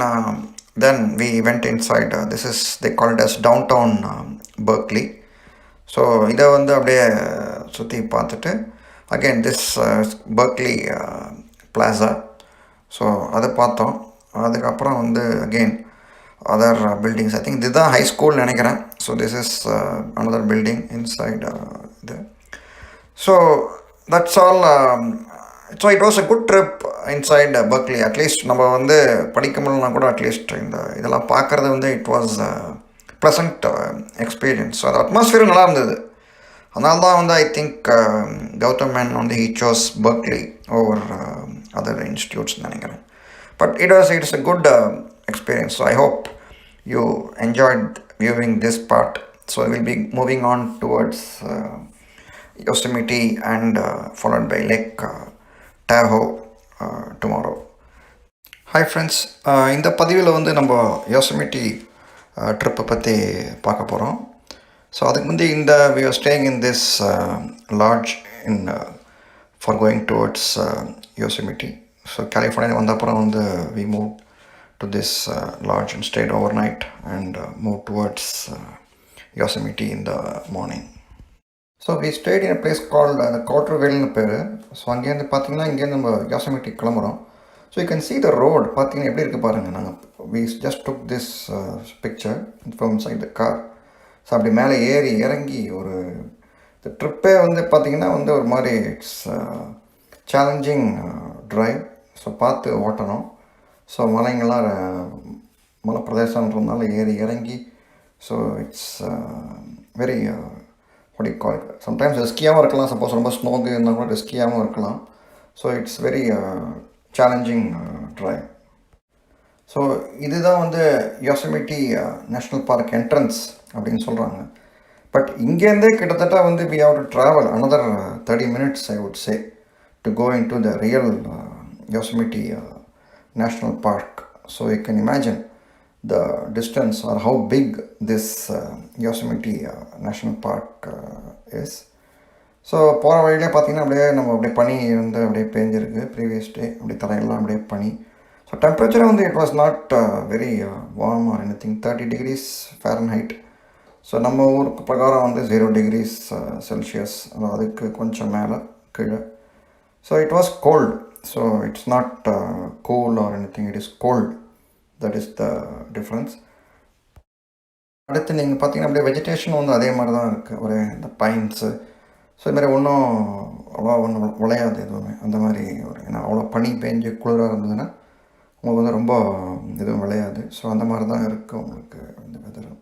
then we went inside. This is, they call it as downtown Berkeley. So இதை வந்து அப்படியே சுற்றி பார்த்துட்டு again this Berkeley plaza. So அதை பார்த்தோம். அதுக்கப்புறம் வந்து again other buildings. I think இதுதான் ஹை ஸ்கூல் நினைக்கிறேன். So this is another building inside இது. So that's all. So it was a good trip inside Berkeley. At least நம்ம வந்து படிக்க முடியலனா கூட அட்லீஸ்ட் இந்த இதெல்லாம் பார்க்குறது வந்து it was pleasant experience. So அது அட்மாஸ்ஃபியர் நல்லா இருந்தது. அதனால தான் வந்து ஐ திங்க் கௌதம் மேன் வந்து he chose Berkeley over other institutes நினைக்கிறேன். But it's a good experience. So I hope you enjoyed viewing this part. So will be moving on towards Yosemite and followed by Lake Tahoe tomorrow. Hi friends, இந்த பதிவில் வந்து நம்ம யோசமிட்டி ட்ரிப்பை பற்றி பார்க்க போகிறோம். So அதுக்கு வந்து we are staying in this lodge for going towards Yosemite. So California வந்த அப்புறம் வந்து we moved to this lodge and stayed overnight and moved towards Yosemite in the morning. So we stayed in place called அந்த கோட்டர்வேல்னு பேர். So அங்கேருந்து பார்த்தீங்கன்னா இங்கேருந்து நம்ம யோசமிட்டி கிளம்புறோம். So you can see the road பார்த்தீங்கன்னா எப்படி இருக்குது பாருங்கள். நாங்கள் we just took this picture from side the car. So அப்படி மேலே ஏறி இறங்கி ஒரு இந்த ட்ரிப்பே வந்து பார்த்திங்கன்னா வந்து ஒரு மாதிரி இட்ஸ் சேலஞ்சிங் ட்ரைவ். ஸோ பார்த்து ஓட்டணும். ஸோ மலைங்கள்லாம் மலை பிரதேசன்றதுனால ஏறி இறங்கி so it's very what do you call it? Sometimes ரிஸ்கியாகவும் இருக்கலாம். சப்போஸ் ரொம்ப ஸ்னோக்கு இருந்தால் கூட ரிஸ்கியாகவும் இருக்கலாம். So it's very challenging drive. So இதுதான் வந்து யோசமிட்டி நேஷ்னல் பார்க் என்ட்ரன்ஸ் அப்படின்னு சொல்கிறாங்க. பட் இங்கேருந்தே கிட்டத்தட்ட வந்து we have to travel another 30 minutes I would say to go into the real Yosemite National Park. So you can imagine the distance or how big this Yosemite National Park is. So போகிற வழியிலே பார்த்தீங்கன்னா அப்படியே நம்ம அப்படியே பனி வந்து அப்படியே பேஞ்சிருக்கு. Previous day அப்படியே தரையெல்லாம் அப்படியே பனி. ஸோ டெம்பரேச்சர் வந்து it was not very warm or any thing. 30 degrees Fahrenheit. So நம்ம ஊருக்கு பிரகாரம் வந்து 0 degrees Celsius, அதுக்கு கொஞ்சம் மேலே கீழே. So it was gold. So it's not cool or any thing, it is gold. That is the difference. அடுத்து நீங்கள் பார்த்தீங்கன்னா அப்படியே வெஜிடேஷன் வந்து அதே மாதிரி தான் இருக்குது. ஒரு இந்த பைன்ஸு ஸோ இதுமாதிரி ஒன்றும் அவ்வளோ ஒன்றும் விளையாது எதுவுமே அந்த மாதிரி. ஒரு ஏன்னா அவ்வளோ பனி பேஞ்சு குளிராக இருந்ததுன்னா உங்களுக்கு வந்து ரொம்ப எதுவும் விளையாது. ஸோ அந்த மாதிரி தான் இருக்குது உங்களுக்கு இந்த வெதரும்.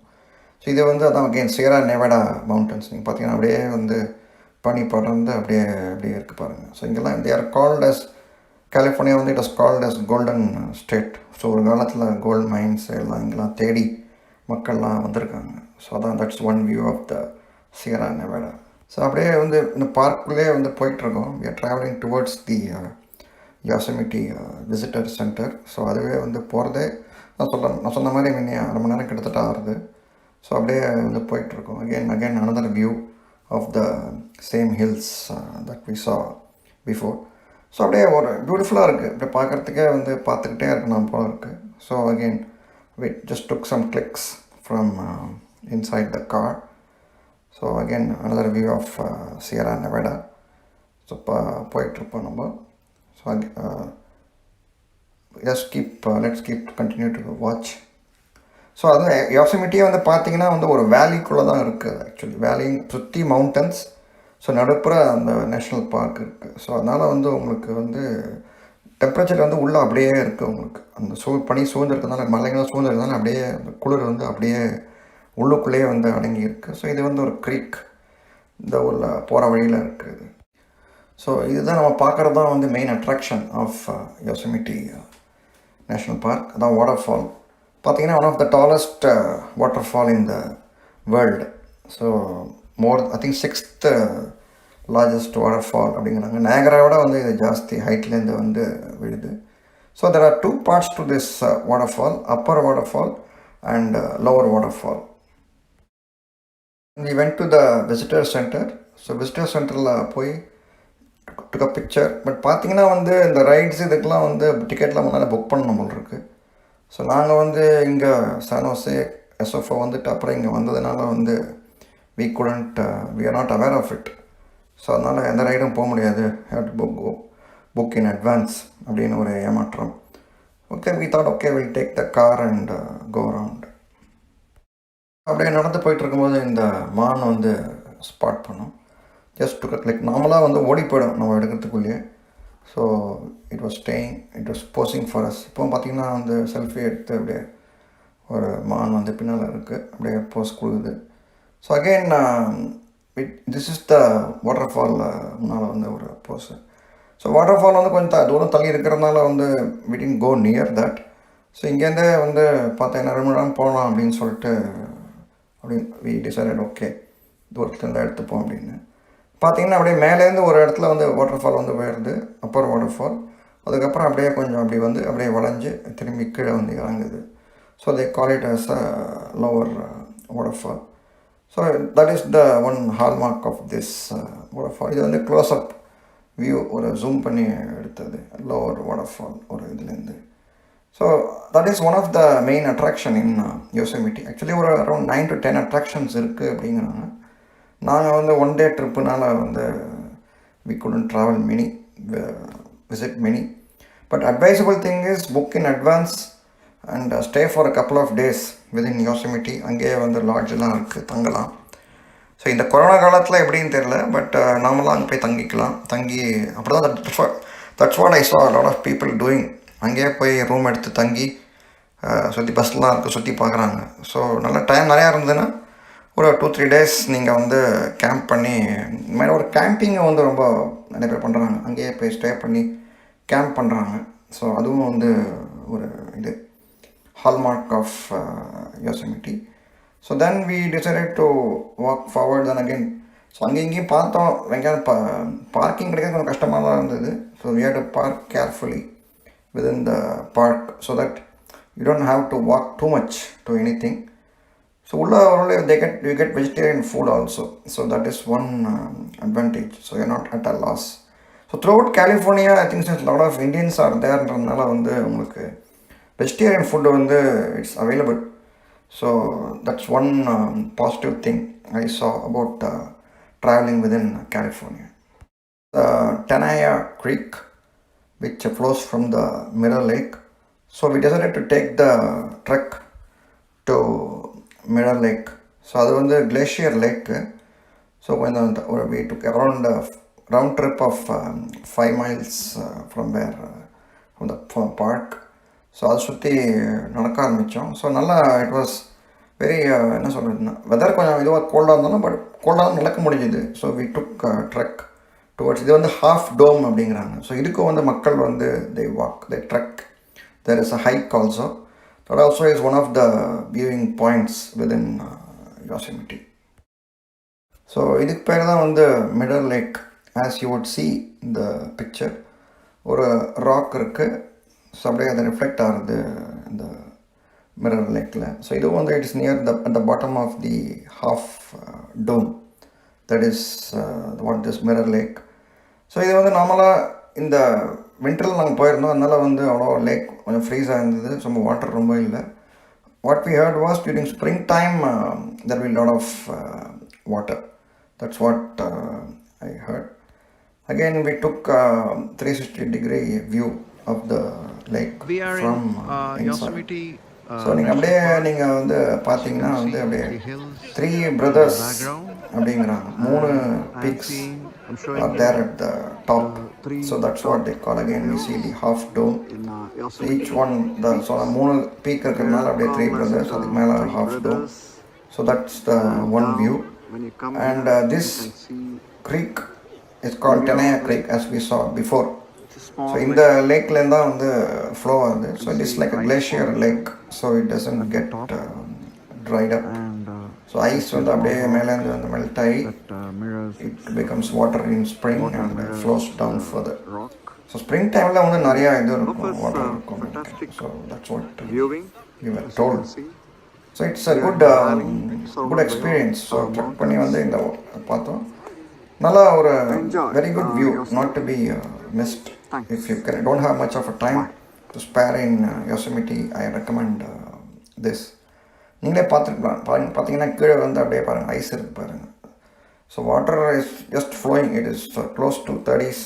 ஸோ இது வந்து அதான் அகெயின் சியரா நெவாடா மவுண்டன்ஸ். நீங்கள் பார்த்தீங்கன்னா அப்படியே வந்து பனி படர்ந்து அப்படியே அப்படியே இருக்குது பாருங்கள். ஸோ இங்கெல்லாம் they are called as California வந்து it was called as Golden State. So ஒரு காலத்தில் கோல்டு மைன்ஸ் எல்லாம் இங்கெல்லாம் தேடி மக்கள்லாம் வந்திருக்காங்க. ஸோ அதான் that's one view of the Sierra Nevada. So அப்படியே வந்து இந்த பார்க்குள்ளே வந்து போயிட்டுருக்கோம். We are travelling towards the Yosemite visitor centre. So அதுவே வந்து போகிறதே நான் சொன்ன மாதிரி முன்னே 1/2 மணி நேரம் கிட்டத்தட்ட ஆகுது. ஸோ அப்படியே வந்து போயிட்டுருக்கோம். Again another view of the same hills that we saw before. So அப்படியே ஒரு பியூட்டிஃபுல்லாக இருக்குது. அப்படியே பார்க்குறதுக்கே வந்து பார்த்துக்கிட்டே இருக்கணும் போல இருக்குது. So again we just took some clicks from inside the car. So again another view of Sierra Nevada. So போயிட்டுருப்போம் நம்ம. So let's keep continue to watch. So அது யோசமிட்டியே வந்து பார்த்திங்கன்னா வந்து ஒரு வேலிக்குள்ளே தான் இருக்குது. ஆக்சுவலி வேலி சுற்றி மவுண்டன்ஸ். ஸோ நடுப்புற அந்த நேஷ்னல் பார்க் இருக்குது. ஸோ அதனால் வந்து உங்களுக்கு வந்து டெம்பரேச்சர் வந்து உள்ளே அப்படியே இருக்குது. உங்களுக்கு அந்த பனி சூழ்ந்துருக்கிறதுனால மலைங்களாம் சூழ்ந்துருக்கிறதுனால அப்படியே அந்த குளிர் வந்து அப்படியே உள்ளுக்குள்ளேயே வந்து அடங்கி இருக்குது. ஸோ இது வந்து ஒரு க்ரீக் இந்த உள்ள போகிற வழியில் இருக்குது. ஸோ இதுதான் நம்ம பார்க்குறது தான் வந்து main attraction of Yosemite National Park. அதான் வாட்டர்ஃபால் பார்த்தீங்கன்னா one of the tallest waterfall in the world. So I think 6th largest waterfall அப்படிங்கிறாங்க. நயகராவோட வந்து இது ஜாஸ்தி ஹைட்லேருந்து வந்து விழுது. So there are 2 parts to this waterfall, upper waterfall and lower waterfall. We went to the visitor center. So visitor சென்டரில் போய் டுக் அ பிக்சர். பட் பார்த்தீங்கன்னா வந்து இந்த ரைட்ஸ் இதுக்கெலாம் வந்து டிக்கெட்லாம் முன்னால் புக் பண்ணணும் போல் இருக்குது. ஸோ நாங்கள் வந்து இங்கே சான் ஹோசே எஸ்எஃப்ஓ வந்துட்டு அப்புறம் இங்கே வந்ததுனால வந்து we are not aware of it. So அதனால் எந்த ரைடும் போக முடியாது. have to book in advance அப்படின்னு ஒரு ஏமாற்றம். Okay, we thought okay we'll take the car and go around. அப்படியே நடந்து போயிட்டுருக்கும்போது இந்த மான் வந்து ஸ்பாட் பண்ணோம். ஜஸ்ட் டு லைக் நார்மலாக வந்து ஓடி போயிடும் நம்ம எடுக்கிறதுக்குள்ளேயே. So it was posing for us. இப்போ பார்த்திங்கன்னா வந்து செல்ஃபி எடுத்து அப்படியே ஒரு மான் வந்து பின்னால் இருக்குது, அப்படியே போஸ் கொடுக்குது. So again this is the waterfall முன்னால் வந்து ஒரு போஸு. ஸோ வாட்டர்ஃபால் வந்து கொஞ்சம் தூரம் தள்ளி இருக்கிறதுனால வந்து we didn't go near that. So இங்கேருந்தே வந்து பார்த்தீங்கன்னா 2 மணி நேரம் போகலாம் அப்படின்னு சொல்லிட்டு we decided okay தூரத்துலேருந்து எடுத்துப்போம் அப்படின்னு. பார்த்தீங்கன்னா அப்படியே மேலேருந்து ஒரு இடத்துல வந்து வாட்டர்ஃபால் வந்து போயிடுது, அப்பர் வாட்டர்ஃபால். அதுக்கப்புறம் அப்படியே கொஞ்சம் அப்படி வந்து அப்படியே வளைஞ்சு திரும்பி கீழே வந்து இறங்குது. So they call it as a lower waterfall. So that is the one hallmark of this waterfall. இது வந்து க்ளோஸ்அப் வியூ, ஒரு ஜூம் பண்ணி எடுத்தது லோவர் வாட்டர்ஃபால் ஒரு இதுலேருந்து. So that is one of the main attraction in Yosemite. Actually ஒரு around 9 to 10 attractions இருக்குது அப்படிங்கிறாங்க. நாங்கள் வந்து ஒன் டே ட்ரிப்புனால வந்து we couldn't travel many, visit many. But advisable thing is book in advance and stay for a couple of days within Yosemite. அங்கேயே வந்து லாட்ஜெலாம் இருக்குது, தங்கலாம். ஸோ இந்த கொரோனா காலத்தில் எப்படின்னு தெரில, பட் நாமலாம் அங்கே போய் தங்கிக்கலாம். தங்கி அப்படி தான் that's what I saw a lot of people doing. அங்கேயே போய் ரூம் எடுத்து தங்கி சுற்றி பஸ்லாம் இருக்குது, சுற்றி பார்க்குறாங்க. ஸோ நல்ல டைம் நிறையா இருந்ததுன்னா ஒரு 2-3 டேஸ் நீங்கள் வந்து கேம்ப் பண்ணி, இந்த மாதிரி ஒரு கேம்பிங்கை வந்து ரொம்ப நிறைய பேர் பண்ணுறாங்க. அங்கேயே போய் ஸ்டே பண்ணி கேம்ப் பண்ணுறாங்க. ஸோ அதுவும் வந்து ஒரு இது hallmark of Yosemite. So then we decided to walk forward. Then again so அங்கே இங்கேயும் பார்த்தோம். எங்கேயாவது பார்க்கிங் கிடைக்கிறது கொஞ்சம் கஷ்டமாக தான் இருந்தது. So we had to park carefully within the park so that you don't have to walk too much to anything. So only you get vegetarian food also, so that is one advantage. So you're not at a loss. So throughout California, I think since a lot of Indians are there, ன்றதுனால வந்து உங்களுக்கு vegetarian food வந்து it's available. So that's one positive thing I saw about traveling within California. The Tenaya Creek, which flows from the Mirror Lake. So we decided to take the trek to Mirror Lake. So அது வந்து glacier lake. So when we took around a round trip of 5 miles from where from the park. So அதை சுற்றி நடக்க ஆரம்பித்தோம். So நல்லா it was very என்ன சொல்கிறதுன்னா, weather கொஞ்சம் இதுவாக கோல்டாக இருந்தாலும் பட் கோல்டாக நடக்க முடிஞ்சுது. So we took trek towards, இது வந்து ஹாஃப் டோம் அப்படிங்கிறாங்க. ஸோ இதுக்கு வந்து மக்கள் வந்து they walk, they trek. There is a hike also. That also is one of the viewing points within Yosemite. So இதுக்கு பேர் தான் வந்து Mirror Lake. as you would see in the picture, ஒரு ராக் இருக்குது. ஸோ அப்படியே அதை reflect ஆகுது இந்த மிரர் லேக்கில். ஸோ இது வந்து it is near at the bottom of the half dome. That is what this mirror lake. So இது வந்து நார்மலாக இந்த வின்டரில் நாங்கள் போயிருந்தோம், அதனால் வந்து அவ்வளோ லேக் கொஞ்சம் ஃப்ரீஸாக இருந்தது. ரொம்ப வாட்டர் ரொம்ப இல்லை. What we heard was during spring time there will be lot of water. That's what I heard. Again we took 360-degree view of the lake from inside. So நீங்கள் அப்படியே நீங்கள் வந்து பார்த்தீங்கன்னா வந்து அப்படியே 3 brothers அப்படிங்கிறாங்க. 3 peaks are there at the top. So that's what they call. Again we see the half dome. So each one, so 3 peak இருக்கிறதுனால அப்படியே 3 brothers, அதுக்கு மேலே half dome. So that's the one view. And this creek is called Tenaya Creek, as we saw before. So in the lake lenda on the flow on this, so it is like a glacier lake, so it doesn't get dried up. So ice on the day meland and the melt it becomes water in spring and flows down further. So spring time la undu nariya idu water irukum. So that's what we were told. So it's a good experience. So trek panni vandu inda paathom nalla or very good view, not to be missed. If you don't have much of a time to spare in Yosemite, I recommend this. நீங்களே பார்த்தீங்கன்னா கீழே வந்து அப்படியே பாருங்கள், ice இருக்குது பாருங்கள். So water is just flowing. It is close to 30s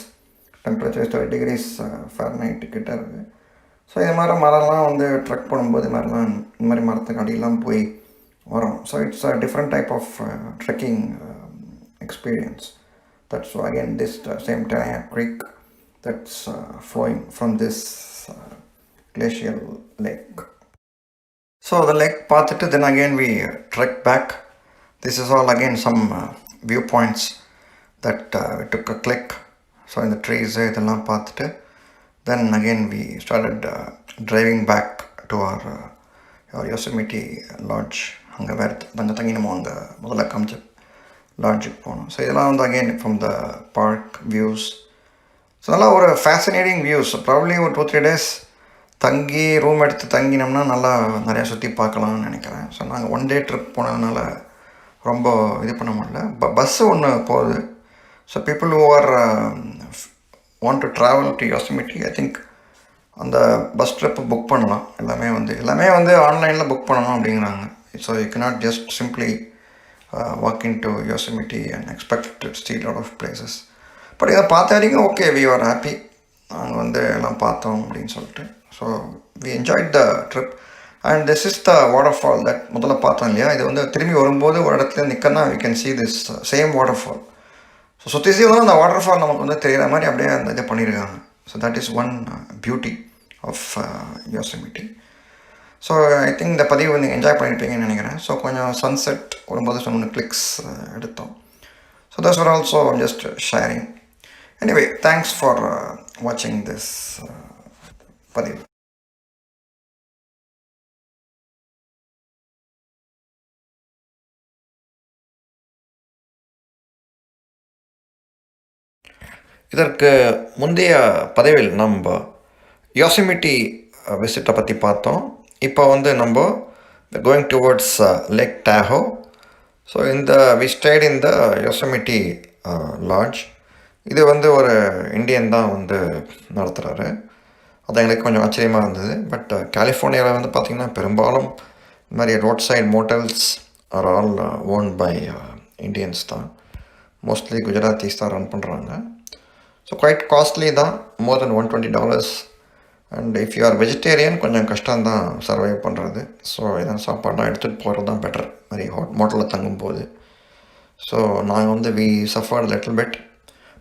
temperature, 30 degrees Fahrenheit கிட்ட இருக்குது. ஸோ இது மாதிரி மரம்லாம் வந்து ட்ரெக் பண்ணும்போது இந்த மாதிரி மரத்துக்கு அடியெல்லாம் போய் வரும். So it's a different type of trekking experience. That's again this same Tenaya Creek that's flowing from this glacial lake. So the lake pathittu, then again we trek back. This is all again some viewpoints that we took a click. So in the trees idella pathittu, then again we started driving back to our Yosemite lodge. Anga ver nanga thanginamo anga modala kamcha lodge ponom. So idella and again from the park views. So நல்லா ஒரு fascinating views. Probably ஒரு 2-3 days தங்கி room எடுத்து தங்கினோம்னா நல்லா நிறையா சுற்றி பார்க்கலாம்னு நினைக்கிறேன். ஸோ நாங்கள் ஒன் டே ட்ரிப் போனதுனால ரொம்ப இது பண்ண முடியல. பஸ்ஸு ஒன்று போகுது. So people who are want to travel to Yosemite, I think அந்த பஸ் ட்ரிப்பு புக் பண்ணலாம். எல்லாமே வந்து ஆன்லைனில் புக் பண்ணணும் அப்படிங்கிறாங்க. So you cannot just simply walking to Yosemite and expect to see a lot of places. But இதை பார்த்த வரைக்கும் ஓகே வி ஆர் ஹாப்பி. நாங்கள் வந்து எல்லாம் பார்த்தோம் அப்படின்னு சொல்லிட்டு. So we enjoyed the trip. And this is the water fall that முதல்ல பார்த்தோம் இல்லையா. இது வந்து திரும்பி வரும்போது ஒரு இடத்துல நிற்கனா we can see this same water fall. So சுற்றி வந்து அந்த வாட்டர் ஃபால் நமக்கு வந்து தெரிகிற மாதிரி அப்படியே அந்த இதை பண்ணியிருக்காங்க. So that is one beauty of Yosemite. So I think இந்த பதிவு வந்து என்ஜாய் பண்ணியிருப்பீங்கன்னு நினைக்கிறேன். ஸோ கொஞ்சம் சன்செட் வரும்போது சொன்ன கிளிக்ஸ் எடுத்தோம். So that's for also just sharing. Anyway thanks for வாட்சிங் திஸ் பதிவு. இதற்கு முந்தைய பதிவில் நம்ம யோசமிட்டி விசிட்டை பற்றி பார்த்தோம். இப்போ வந்து நம்ம going towards Lake Tahoe. So இந்த we stayed in the Yosemite lodge. இது வந்து ஒரு இந்தியன் தான் வந்து நடத்துகிறாரு. அது எங்களுக்கு கொஞ்சம் ஆச்சரியமாக இருந்தது. பட் கலிஃபோர்னியாவில் வந்து பார்த்திங்கன்னா பெரும்பாலும் இந்த மாதிரி road side motels are all owned by Indians தான். மோஸ்ட்லி குஜராத்திஸ் தான் ரன் பண்ணுறாங்க. ஸோ குவைட் காஸ்ட்லி தான், more then $120. And if you are vegetarian கொஞ்சம் கஷ்டம்தான் சர்வைவ் பண்ணுறது. ஸோ இதான் சாப்பாடுலாம் எடுத்துகிட்டு போகிறது தான் பெட்டர் மாதிரி மோட்டலில் தங்கும்போது. ஸோ நாங்கள் வந்து we suffered little bit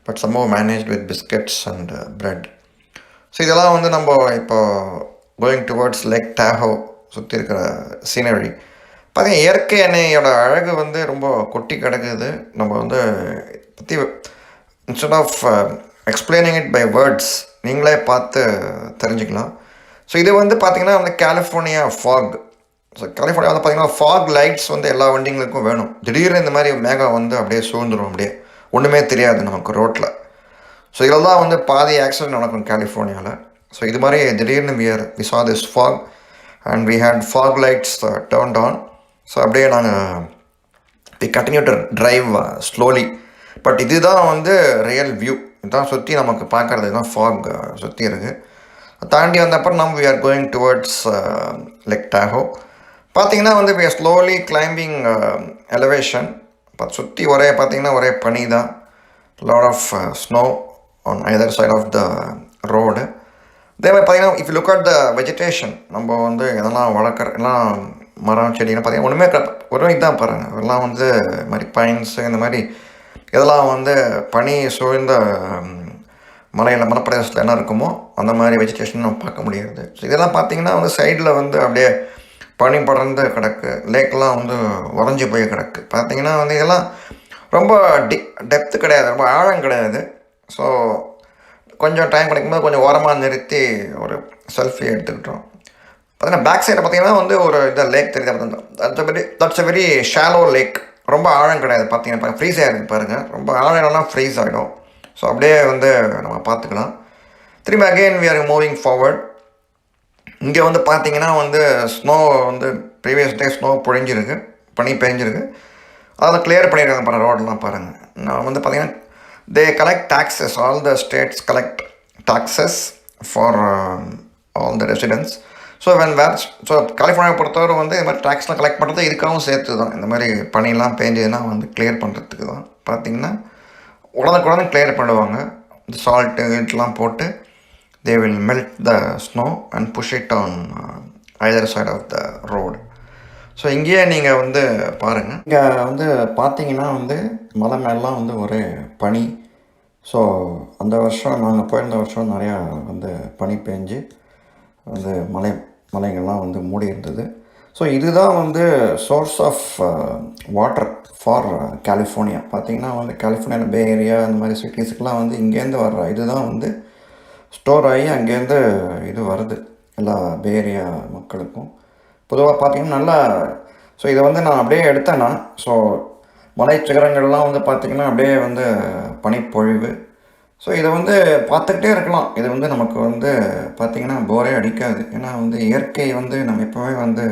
but somehow managed with biscuits and bread. So இதெல்லாம் வந்து நம்ம இப்போ கோயிங் டுவர்ட்ஸ் லேக் டாஹோ சுற்றி இருக்கிற சீனரி பார்த்தீங்கன்னா இயற்கை அணையோட அழகு வந்து ரொம்ப கொட்டி கிடக்குது. நம்ம வந்து பற்றி instead of explaining it by words நீங்களே பார்த்து தெரிஞ்சுக்கலாம். ஸோ இது வந்து பார்த்திங்கன்னா வந்து கலிஃபோர்னியா ஃபாக். ஸோ கலிஃபோர்னியா வந்து பார்த்திங்கன்னா ஃபாக் லைட்ஸ் வந்து எல்லா வண்டிங்களுக்கும் வேணும். திடீர்னு இந்த மாதிரி மேகம் வந்து அப்படியே சூழ்ந்துடும், அப்படியே ஒன்றுமே தெரியாது நமக்கு ரோட்டில். ஸோ இதில் தான் வந்து பாதி ஆக்சிடென்ட் நடக்கும் கலிஃபோர்னியாவில். ஸோ இது மாதிரி திடீர்னு we saw this fog and we had fog lights turned on. So அப்படியே நாங்கள் we continue to drive slowly. But இதுதான் வந்து ரியல் வியூ. இதுதான் சுற்றி நமக்கு பார்க்குறது தான் ஃபாக் சுற்றி இருக்குது. தாண்டி வந்தப்பறம் நம்ம we are going towards Lake Tahoe. பார்த்திங்கன்னா வந்து we are slowly climbing elevation. இப்போ சுற்றி ஒரே பார்த்திங்கன்னா ஒரே பனி தான். Lot of snow on either side of the road. அதே மாதிரி பார்த்திங்கன்னா if you look at the vegetation, நம்ம வந்து இதெல்லாம் வளர்க்குற எல்லாம் மரம் செடின்னு பார்த்திங்கன்னா ஒன்றுமே ஒரு இதுதான் பாருங்கள். எல்லாம் வந்து இது மாதிரி பைன்ஸு இந்த மாதிரி இதெல்லாம் வந்து பனி சூழ்ந்த மலைப்பிரதேசத்தில் என்ன இருக்குமோ அந்த மாதிரி வெஜிடேஷன் நம்ம பார்க்க முடியாது. ஸோ இதெல்லாம் பார்த்திங்கன்னா வந்து சைடில் வந்து அப்படியே பனி படர்ந்து கிடக்கு. லேக்கெலாம் வந்து உறைஞ்சி போய் கிடக்கு. பார்த்திங்கன்னா வந்து இதெல்லாம் ரொம்ப டெப்த்து கிடையாது, ரொம்ப ஆழம் கிடையாது. ஸோ கொஞ்சம் டைம் கிடைக்கும்போது கொஞ்சம் ஓரமாக நிறுத்தி ஒரு செல்ஃபி எடுத்துக்கிட்டோம். பார்த்திங்கன்னா பேக் சைடில் பார்த்திங்கன்னா வந்து ஒரு இதை லேக் தெரியுது. That's a very shallow lake. ரொம்ப ஆழம் கிடையாது. பார்த்தீங்கன்னா ஃப்ரீஸ் ஆகிருக்கு பாருங்கள். ரொம்ப ஆழம்லாம் ஃப்ரீஸ் ஆகிடும். ஸோ அப்படியே வந்து நம்ம பார்த்துக்கலாம். திரும்பி again we are moving forward. இங்கே வந்து பார்த்திங்கன்னா வந்து ஸ்னோ வந்து ப்ரீவியஸ் டே ஸ்னோ பொழிஞ்சிருக்கு, பனி பெஞ்சிருக்கு. அதை கிளியர் பண்ணியிருக்காங்க பாருங்கள் ரோடெலாம் பாருங்கள். நான் வந்து பார்த்திங்கன்னா தே collect taxes, all the states collect taxes for all the residents. So so California பொறுத்தவரை வந்து இது மாதிரி டேக்ஸ்லாம் கலெக்ட் பண்ணுறது இதுக்காகவும் சேர்த்து தான். இந்த மாதிரி பனிலாம் பேஞ்சதுன்னா வந்து கிளியர் பண்ணுறதுக்கு தான். பார்த்திங்கன்னா உடனே கிளியர் பண்ணுவாங்க. இந்த சால்ட்டு இதெல்லாம் போட்டு they will melt the snow and push it on either side of the road. So இங்கேயே நீங்கள் வந்து பாருங்கள். இங்கே வந்து பார்த்திங்கன்னா வந்து மலை மேலாம் வந்து ஒரு பனி. ஸோ அந்த வருஷம் நாங்கள் போயிருந்த வருஷம் நிறையா வந்து பனி பேஞ்சு வந்து மலைகள்லாம் வந்து மூடி இருந்தது. ஸோ இதுதான் வந்து source of water for California. பார்த்திங்கன்னா வந்து கலிஃபோர்னியா பே ஏரியா அந்த மாதிரி சிட்டிஸுக்கெலாம் வந்து இங்கேருந்து வர்ற இதுதான் வந்து ஸ்டோர் ஆகி அங்கேருந்து இது வருது எல்லா பே ஏரியா மக்களுக்கும். பொதுவாக பார்த்திங்கன்னா நல்லா. ஸோ இதை வந்து நான் அப்படியே எடுத்தேன்னா ஸோ மலை சிகரங்கள்லாம் வந்து பார்த்திங்கன்னா அப்படியே வந்து பனிப்பொழிவு. ஸோ இதை வந்து பார்த்துக்கிட்டே இருக்கலாம். இது வந்து நமக்கு வந்து பார்த்திங்கன்னா போரே அடிக்காது. ஏன்னா வந்து இயற்கை வந்து நம்ம எப்போவே வந்து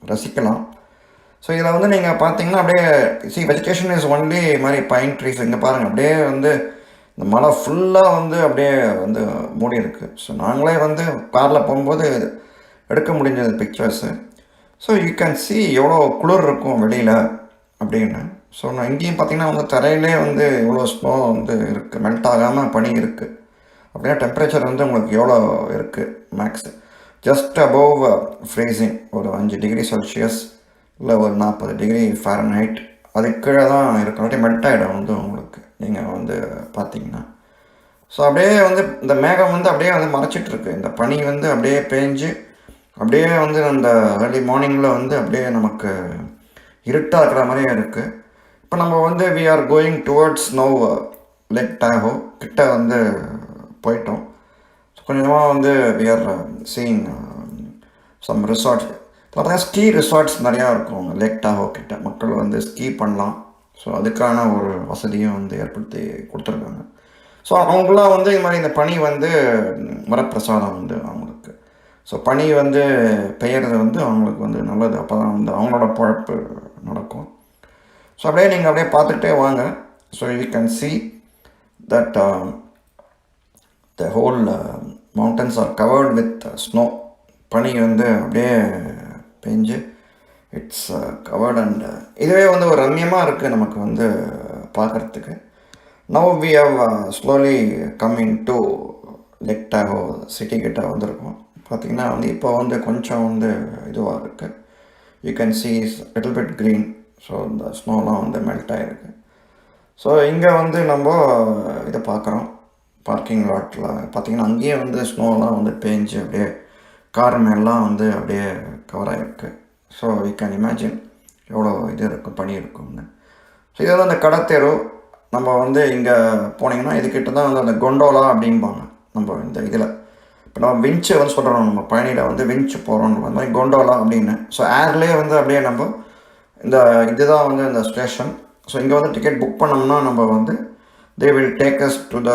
ரசிக்கலாம். ஸோ இதில் வந்து நீங்கள் பார்த்தீங்கன்னா அப்படியே வெஜிடேஷன் இஸ் ஒன்லி மாதிரி பைன் ட்ரீஸ். இங்கே பாருங்கள் அப்படியே வந்து இந்த மலை ஃபுல்லாக வந்து அப்படியே வந்து மூடி இருக்குது. ஸோ நாங்களே வந்து காரில் போகும்போது எடுக்க முடிஞ்சது pictures. So you can C எவ்வளோ குளிர் இருக்கும் வெளியில். அப்படின்னு. ஸோ நான் இங்கேயும் பார்த்திங்கன்னா வந்து தரையிலே வந்து இவ்வளோ ஸ்னோ வந்து இருக்குது, மெல்ட் ஆகாமல் பனி இருக்குது. அப்படின்னா டெம்பரேச்சர் வந்து உங்களுக்கு எவ்வளோ இருக்குது மேக்ஸ் ஜஸ்ட் அபவ் ஃப்ரீசிங், ஒரு 5 டிகிரி செல்சியஸ் இல்லை ஒரு 40 டிகிரி ஃபாரன்ஹைட் அதுக்கு கீழே தான் இருக்கும். அப்படியே மெல்ட் ஆகிடும் வந்து உங்களுக்கு நீங்கள் வந்து பார்த்தீங்கன்னா. ஸோ அப்படியே வந்து இந்த மேகம் வந்து அப்படியே வந்து மறைச்சிட்ருக்கு, இந்த பனி வந்து அப்படியே பேஞ்சு அப்படியே வந்து அந்த ஏர்லி மார்னிங்கில் வந்து அப்படியே நமக்கு இருட்டாக இருக்கிற மாதிரியே இருக்குது. இப்போ நம்ம வந்து we are going towards now Lake Tahoe கிட்ட வந்து போயிட்டோம். கொஞ்சமாக வந்து we are seeing some resorts. பார்த்தீங்கன்னா ஸ்கீ ரிசார்ட்ஸ் நிறையா இருக்கும் லேக் டாஹோ கிட்ட, மக்கள் வந்து ஸ்கீ பண்ணலாம். ஸோ அதுக்கான ஒரு வசதியும் வந்து ஏற்படுத்தி கொடுத்துருக்காங்க. ஸோ அவங்களாம் வந்து இது மாதிரி இந்த பனி வந்து வரப்பிரசாதம் வந்து அவங்களுக்கு. ஸோ பனி வந்து பெய்யறது வந்து அவங்களுக்கு வந்து நல்லது, அப்போ தான் வந்து அவங்களோட பழப்பு நடக்கும். ஸோ அப்படியே நீங்கள் அப்படியே பார்த்துட்டே வாங்க. So you can see that the whole mountains are covered with snow. பனி வந்து அப்படியே பெஞ்சு இட்ஸ் கவர்ட் அண்ட் இதுவே வந்து ஒரு ரம்யமாக இருக்குது நமக்கு வந்து பார்க்குறதுக்கு. Now we have slowly come into Lake Tahoe city கிட்ட வந்திருக்கோம். பார்த்திங்கன்னா வந்து இப்போ வந்து கொஞ்சம் வந்து இதுவாக இருக்குது. You can see little bit green. So இந்த ஸ்னோலாம் வந்து மெல்ட் ஆகிருக்கு. ஸோ இங்கே வந்து நம்ம இதை பார்க்குறோம், பார்க்கிங் லாட்டில் பார்த்திங்கன்னா அங்கேயே வந்து ஸ்னோலாம் வந்து பேஞ்சு அப்படியே கார் மேலாம் வந்து அப்படியே கவர் ஆகிருக்கு. ஸோ யூ கேன் இமேஜின் எவ்வளோ இது இருக்கும், பனி இருக்கும்னு. ஸோ இதை வந்து அந்த கடத்தேரு நம்ம வந்து இங்கே போனீங்கன்னா இதுக்கிட்ட தான் வந்து அந்த கொண்டோலா அப்படிம்பாங்க. நம்ம இந்த இதில் இப்போ நம்ம விஞ்சு வந்து சொல்கிறோம், நம்ம பயணியில் வந்து விஞ்சு போகிறோம் அந்த மாதிரி கொண்டோலா அப்படின்னு. ஸோ ஏர்லேயே வந்து அப்படியே நம்ம இந்த இதுதான் வந்து இந்த ஸ்டேஷன். ஸோ இங்கே வந்து டிக்கெட் புக் பண்ணோம்னா நம்ம வந்து they will take us to the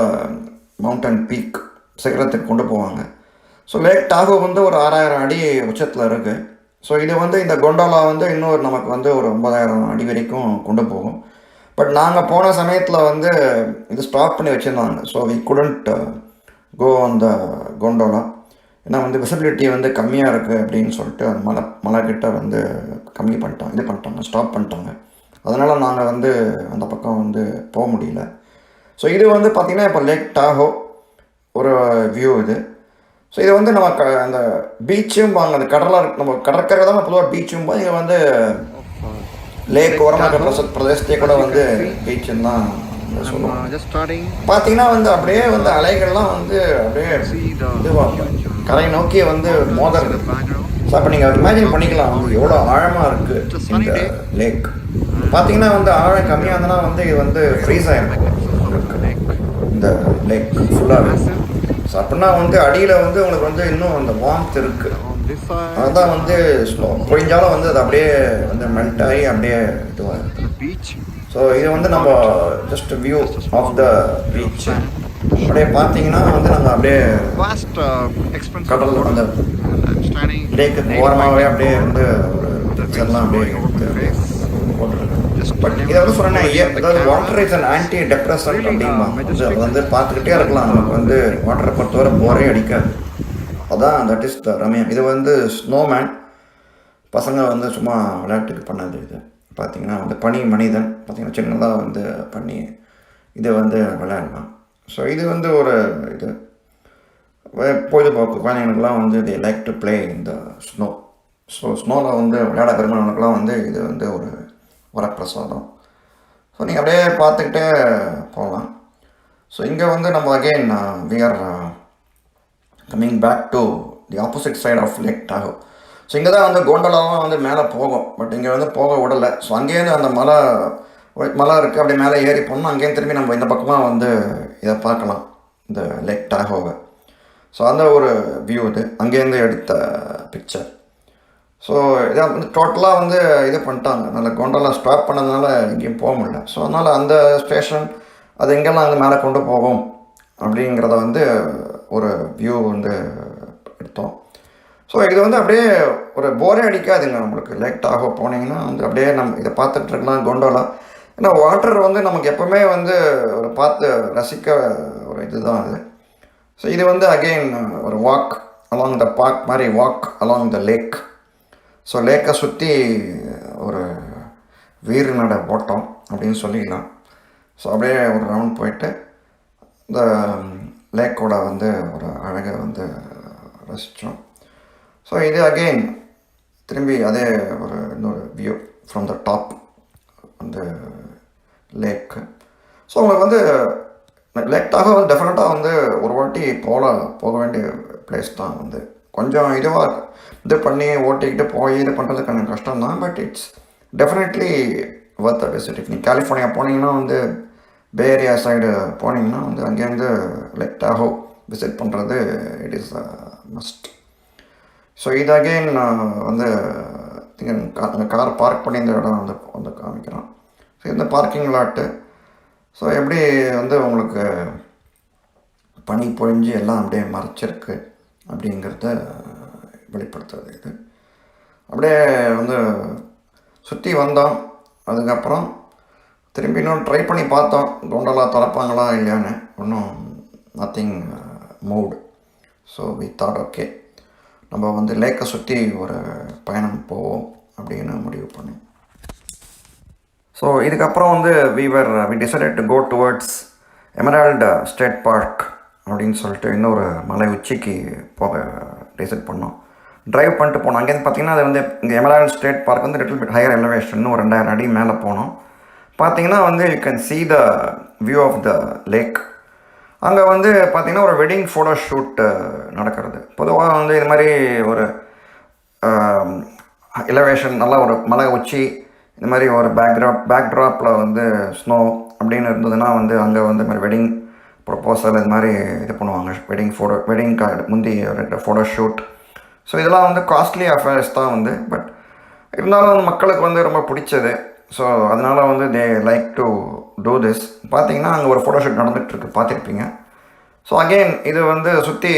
mountain peak, சிகரத்துக்கு கொண்டு போவாங்க. ஸோ லேக் டாஹோ வந்து ஒரு 6000 அடி உச்சத்தில் இருக்குது. ஸோ இது வந்து இந்த கொண்டோலா வந்து இன்னொரு நமக்கு வந்து ஒரு 9000 அடி வரைக்கும் கொண்டு போகும். பட் நாங்கள் போன சமயத்தில் வந்து இது ஸ்டாப் பண்ணி வச்சுருந்தாங்க. ஸோ வி குடண்ட் கோ அந்த கொண்டோலா, ஏன்னா வந்து விசிபிலிட்டி வந்து கம்மியாக இருக்குது அப்படின்னு சொல்லிட்டு அந்த மலைக்கிட்ட வந்து கம்மி பண்ணிட்டாங்க, இது பண்ணிட்டாங்க, ஸ்டாப் பண்ணிட்டாங்க. அதனால் நாங்கள் வந்து அந்த பக்கம் வந்து போக முடியல. ஸோ இது வந்து பார்த்திங்கன்னா இப்போ லேக் டாஹோ ஒரு வியூ இது. ஸோ இது வந்து நம்ம அந்த பீச்சும் வாங்க, அந்த கடலாக நம்ம கடற்கரை தான் பொதுவாக பீச்சும் போது இங்கே வந்து லேக் ஓரமாக பிரதேசத்தையே கூட வந்து பீச்சுன்னு தான் சொல்லுவாங்க. பார்த்தீங்கன்னா வந்து அப்படியே வந்து அலைகள்லாம் வந்து அப்படியே இதுவாக கரை நோக்கி வந்து மோதல். ஸோ அப்போ நீங்கள் இமேஜின் பண்ணிக்கலாம் வந்து எவ்வளோ ஆழமாக இருக்குது இந்த லேக். பார்த்தீங்கன்னா வந்து ஆழம் கம்மியாக இருந்தனா வந்து இது வந்து ஃப்ரீஸ் ஆகிருக்கும் இந்த லேக் ஃபுல்லாக. ஸோ அப்படின்னா வந்து அடியில் வந்து உங்களுக்கு வந்து இன்னும் அந்த வார்ம்த் இருக்குது. அதுதான் வந்து ஸ்னோ பொழிஞ்சாலும் வந்து அது அப்படியே வந்து மெல்ட் ஆகி அப்படியே இதுவாக இருக்குது. ஸோ இது வந்து நம்ம just view of the beach. அப்படியே பார்த்தீங்கன்னா வந்து நம்ம அப்படியே கடல் அந்த லேக்கு ஓரமாகவே அப்படியே வந்து ஒரு பிக்சர்லாம் அப்படியே போட்டுருக்கு. பட் இதை வந்து சொன்னேன், அதாவது வாட்டர் இஸ் அன் ஆன்டி டெப்ரெசன்ட் அப்படிம்பாங்க. அது வந்து பார்த்துக்கிட்டே இருக்கலாம், நமக்கு வந்து வாட்டரை பொறுத்தவரை போரே அடிக்காது. அதான் தட் இஸ் த ரம்யம். இது வந்து ஸ்னோமேன், பசங்க வந்து சும்மா விளையாட்டுக்கு பண்ணது. இது பார்த்திங்கன்னா வந்து பனி மனிதன் பார்த்திங்கன்னா சின்னதாக வந்து பண்ணி இதை வந்து விளையாடலாம். ஸோ இது வந்து ஒரு இது பொழுதுபோக்கு குழந்தைங்களுக்குலாம் வந்து தே லைக் டு ப்ளே இந்த ஸ்னோ. ஸோ ஸ்னோவில் வந்து விளையாட விரும்பினவங்களுக்குலாம் வந்து இது வந்து ஒரு வரப்பிரசாதம். ஸோ நீங்கள் அப்படியே பார்த்துக்கிட்டே போகலாம். ஸோ இங்கே வந்து நம்ம again we are coming back to the opposite side of lake Tahoe. So இங்கே தான் வந்து கோண்டோலாவும் வந்து மேலே போகும், பட் இங்கே வந்து போக விடலை. ஸோ அங்கேருந்து அந்த மலை இருக்குது, அப்படியே மேலே ஏறி போனோம். அங்கேயும் திரும்பி நம்ம இந்த பக்கமாக வந்து இதை பார்க்கலாம், இந்த லேக் டாஹோவை. ஸோ அந்த ஒரு வியூ இது அங்கேருந்து எடுத்த பிக்சர். ஸோ இதை வந்து டோட்டலாக வந்து இது பண்ணிட்டாங்க, அதனால் கோண்டோலா ஸ்டாப் பண்ணதுனால எங்கேயும் போக முடியல. ஸோ அதனால் அந்த ஸ்டேஷன் அது எங்கெல்லாம் அங்கே மேலே கொண்டு போகும் அப்படிங்கிறத வந்து ஒரு வியூ வந்து எடுத்தோம். ஸோ இது வந்து அப்படியே ஒரு போரே அடிக்காதுங்க நம்மளுக்கு. லேக் டாஹோ போனீங்கன்னா வந்து அப்படியே நம்ம இதை பார்த்துட்ருக்கலாம் கோண்டோலா. ஏன்னா வாட்டர் வந்து நமக்கு எப்போவுமே வந்து ஒரு பார்த்து ரசிக்க ஒரு இதுதான் அது. ஸோ இது வந்து அகெயின் ஒரு வாக் அலாங் த பார்க் மாதிரி, walk along the lake. So லேக்கை சுற்றி ஒரு வீறு நட ஓட்டம் அப்படின்னு சொல்லிக்கலாம். ஸோ அப்படியே ஒரு ரவுண்ட் போயிட்டு இந்த லேக்கோட வந்து ஒரு அழகை வந்து ரசித்தோம். ஸோ இது அகெயின் திரும்பி அதே ஒரு இன்னொரு வியூ ஃப்ரம் த டாப் அந்த லேக்கு. ஸோ உங்களுக்கு வந்து லேக் டாகோ வந்து டெஃபினட்டாக வந்து ஒரு வாட்டி போக வேண்டிய பிளேஸ் தான். வந்து கொஞ்சம் இதுவாக இது பண்ணி ஓட்டிக்கிட்டு போய் இது பண்ணுறதுக்கு எனக்கு கஷ்டம் தான். But it's definitely worth a visit. If நீங்கள் கலிஃபோர்னியா போனீங்கன்னா வந்து பே ஏரியா சைடு போனீங்கன்னா வந்து அங்கேருந்து லேக் டாகோ விசிட் பண்ணுறது இட் இஸ் மஸ்ட். ஸோ இது அகெயின் வந்து அந்த கார் பார்க் பண்ணி இந்த இடம் வந்து காமிக்கிறோம். ஸோ இந்த பார்க்கிங் லாட்டு. ஸோ எப்படி வந்து உங்களுக்கு பனி பொழிஞ்சு எல்லாம் அப்படியே மறைச்சிருக்கு அப்படிங்கிறத வெளிப்படுத்துறது இது. அப்படியே வந்து சுற்றி வந்தோம். அதுக்கப்புறம் திரும்பி இன்னும் ட்ரை பண்ணி பார்த்தோம் கொண்டெல்லாம் திறப்பாங்களா இல்லையான்னு. ஒன்றும் nothing mood. So we thought okay நம்ம வந்து லேக்கை சுற்றி ஒரு பயணம் போவோம் அப்படின்னு முடிவு பண்ணோம். ஸோ இதுக்கப்புறம் வந்து we decided to go towards Emerald State park அப்படின்னு சொல்லிட்டு இன்னொரு மலை உச்சிக்கு போக டிசைட் பண்ணோம். ட்ரைவ் பண்ணிட்டு போனோம். அங்கேருந்து பார்த்திங்கன்னா அது வந்து இங்கே எமரால்டு ஸ்டேட் பார்க் வந்து லிட்டில் பிட் ஹையர் எலிவேஷன், ஒரு 2000 அடி மேலே போனோம். பார்த்திங்கன்னா வந்து you can see the view of the lake. அங்கே வந்து பார்த்திங்கன்னா ஒரு வெட்டிங் ஃபோட்டோ ஷூட் நடக்கிறது. பொதுவாக வந்து இது மாதிரி ஒரு எலிவேஷன் நல்லா ஒரு மலை உச்சி இந்த மாதிரி ஒரு பேக்ட்ராப்பில் வந்து ஸ்னோ அப்படின்னு இருந்ததுன்னா வந்து அங்கே வந்து இந்த மாதிரி வெட்டிங் ப்ரொப்போசல் இது மாதிரி இது பண்ணுவாங்க. வெட்டிங் கார்டு முந்தி ஃபோட்டோ ஷூட். ஸோ இதெல்லாம் வந்து காஸ்ட்லி அஃபேர்ஸ் தான் வந்து. பட் இருந்தாலும் வந்து மக்களுக்கு வந்து ரொம்ப பிடிச்சது. ஸோ அதனால் வந்து they like to do this. பார்த்தீங்கன்னா அங்கே ஒரு ஃபோட்டோ ஷூட் நடந்துகிட்ருக்கு, பார்த்துருப்பீங்க. ஸோ அகெயின் இது வந்து சுற்றி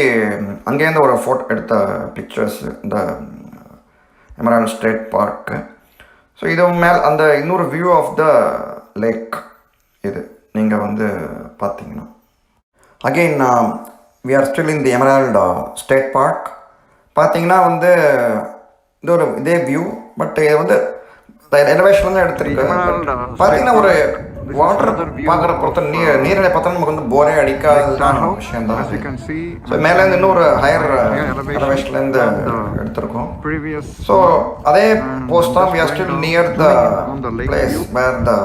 அங்கேருந்து ஒரு ஃபோட்டோ எடுத்த பிக்சர்ஸ் இந்த எமரால்டு ஸ்டேட் பார்க்கு. ஸோ இது மேல் அந்த இன்னொரு வியூ ஆஃப் த லேக் இது நீங்கள் வந்து பார்த்தீங்கன்னா again we are still in the Emerald State Park. பார்த்தீங்கன்னா வந்து இது ஒரு இதே வியூ. பட் இது வந்து எலிவேஷன் வந்து எடுத்துருக்கு. பார்த்தீங்கன்னா ஒரு வாட்டர் பார்க்குற பொறுத்த நீரினை பார்த்தா நமக்கு வந்து போரே அடிக்காதுதான் விஷயம் தான். ஸோ மேலேருந்து இன்னொரு ஹையர் எலிவேஷன்லேருந்து எடுத்திருக்கோம். ஸோ அதே போஸ்ட் தான் we are still near the place where the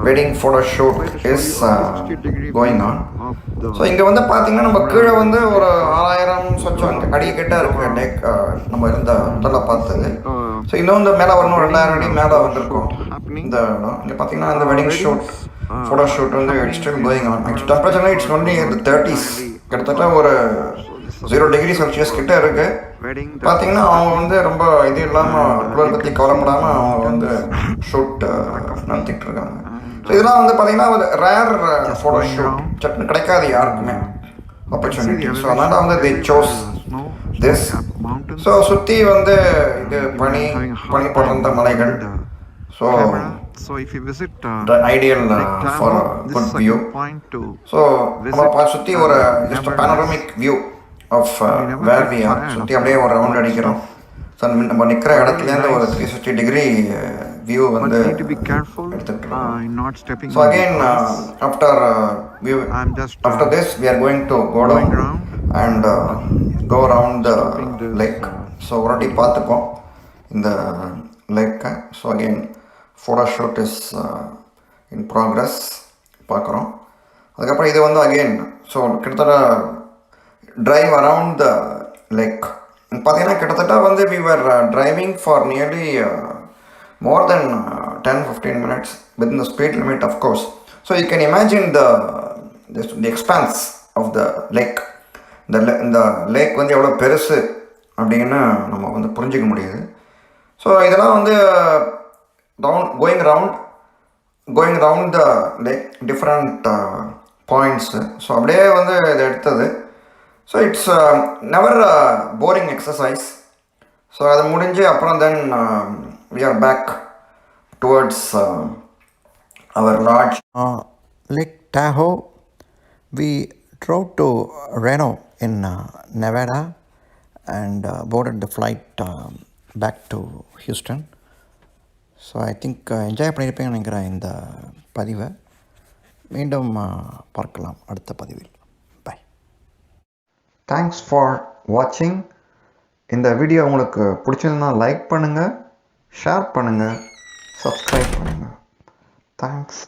wedding photo shoot is going on. So இங்கே வந்து பார்த்தீங்கன்னா நம்ம கீழே வந்து ஒரு 6000 சொச்சம் அடி கிட்ட இருக்கு லேக் நம்ம இருந்த முதல்ல பார்த்தது. ஸோ இன்னொன்று மேலே வரணும் 2000 அடி மேலே வந்திருக்கும் இந்த இடம். இங்கே பார்த்தீங்கன்னா இந்த வெட்டிங் ஷூட் ஃபோட்டோ ஷூட் வந்து it's still going on. Temperature it's only இந்த 30s, கிட்டத்தட்ட ஒரு 0 டிகிரி செல்சியஸ் கிட்ட இருக்குது. பார்த்தீங்கன்னா அவங்க வந்து ரொம்ப இது இல்லாமல் குளிர் பற்றி கவலைப்படாமல் அவங்க வந்து ஷூட் நடத்திட்டு இருக்காங்க. ஸோ இதெல்லாம் வந்து பார்த்தீங்கன்னா ஒரு ரேர் ஃபோட்டோ ஷூட் சட்னு கிடைக்காது யாருக்குமே ஆப்பர்ச்சுனிட்டி. ஸோ அதனால் வந்து they chose this. ஸோ சுற்றி வந்து இது பனி படர்ந்த மலைகள். So the ideal for a good view. So நம்ம சுற்றி ஒரு just a panoramic view of where we are. சுற்றி அப்படியே ஒரு ரவுண்ட் அடிக்கிறோம். ஸோ நம்ம நிற்கிற இடத்துலேருந்து ஒரு 360 டிகிரி வியூ வந்து எடுத்துக்கிட்டோம். So again after this we are going to go down and go around the lake. So ஒரு வாட்டி பார்த்துப்போம் இந்த லேக்கை. So again photo shoot is in progress பார்க்குறோம். அதுக்கப்புறம் இது வந்து அகெயின் ஸோ கிட்டத்தட்ட டிரைவ் அரவுண்ட் த லேக். பார்த்தீங்கன்னா கிட்டத்தட்ட வந்து we were driving for nearly more than 10-15 minutes within the speed limit, of course. So you can imagine the expanse of the lake. இந்த லேக் வந்து எவ்வளோ பெருசு அப்படின்னு நம்ம வந்து புரிஞ்சிக்க முடியுது. ஸோ இதெல்லாம் வந்து going around the lake different points. So அப்படியே வந்து இதை எடுத்தது. So it's never boring exercise. So அது முடிஞ்சு அப்புறம் தென் we are back towards our lodge. Lake Tahoe. We drove to Reno in Nevada and boarded the flight back to Houston. So I think enjoy பண்ணியிருப்பேன்னு நினைக்கிறேன் இந்த பதிவை. மீண்டும் பார்க்கலாம் அடுத்த பதிவில். பை. தேங்க்ஸ் ஃபார் வாட்சிங். இந்த வீடியோ உங்களுக்கு பிடிச்சிருந்தா லைக் பண்ணுங்கள், ஷேர் பண்ணுங்கள், சப்ஸ்கிரைப் பண்ணுங்கள். தேங்க்ஸ்.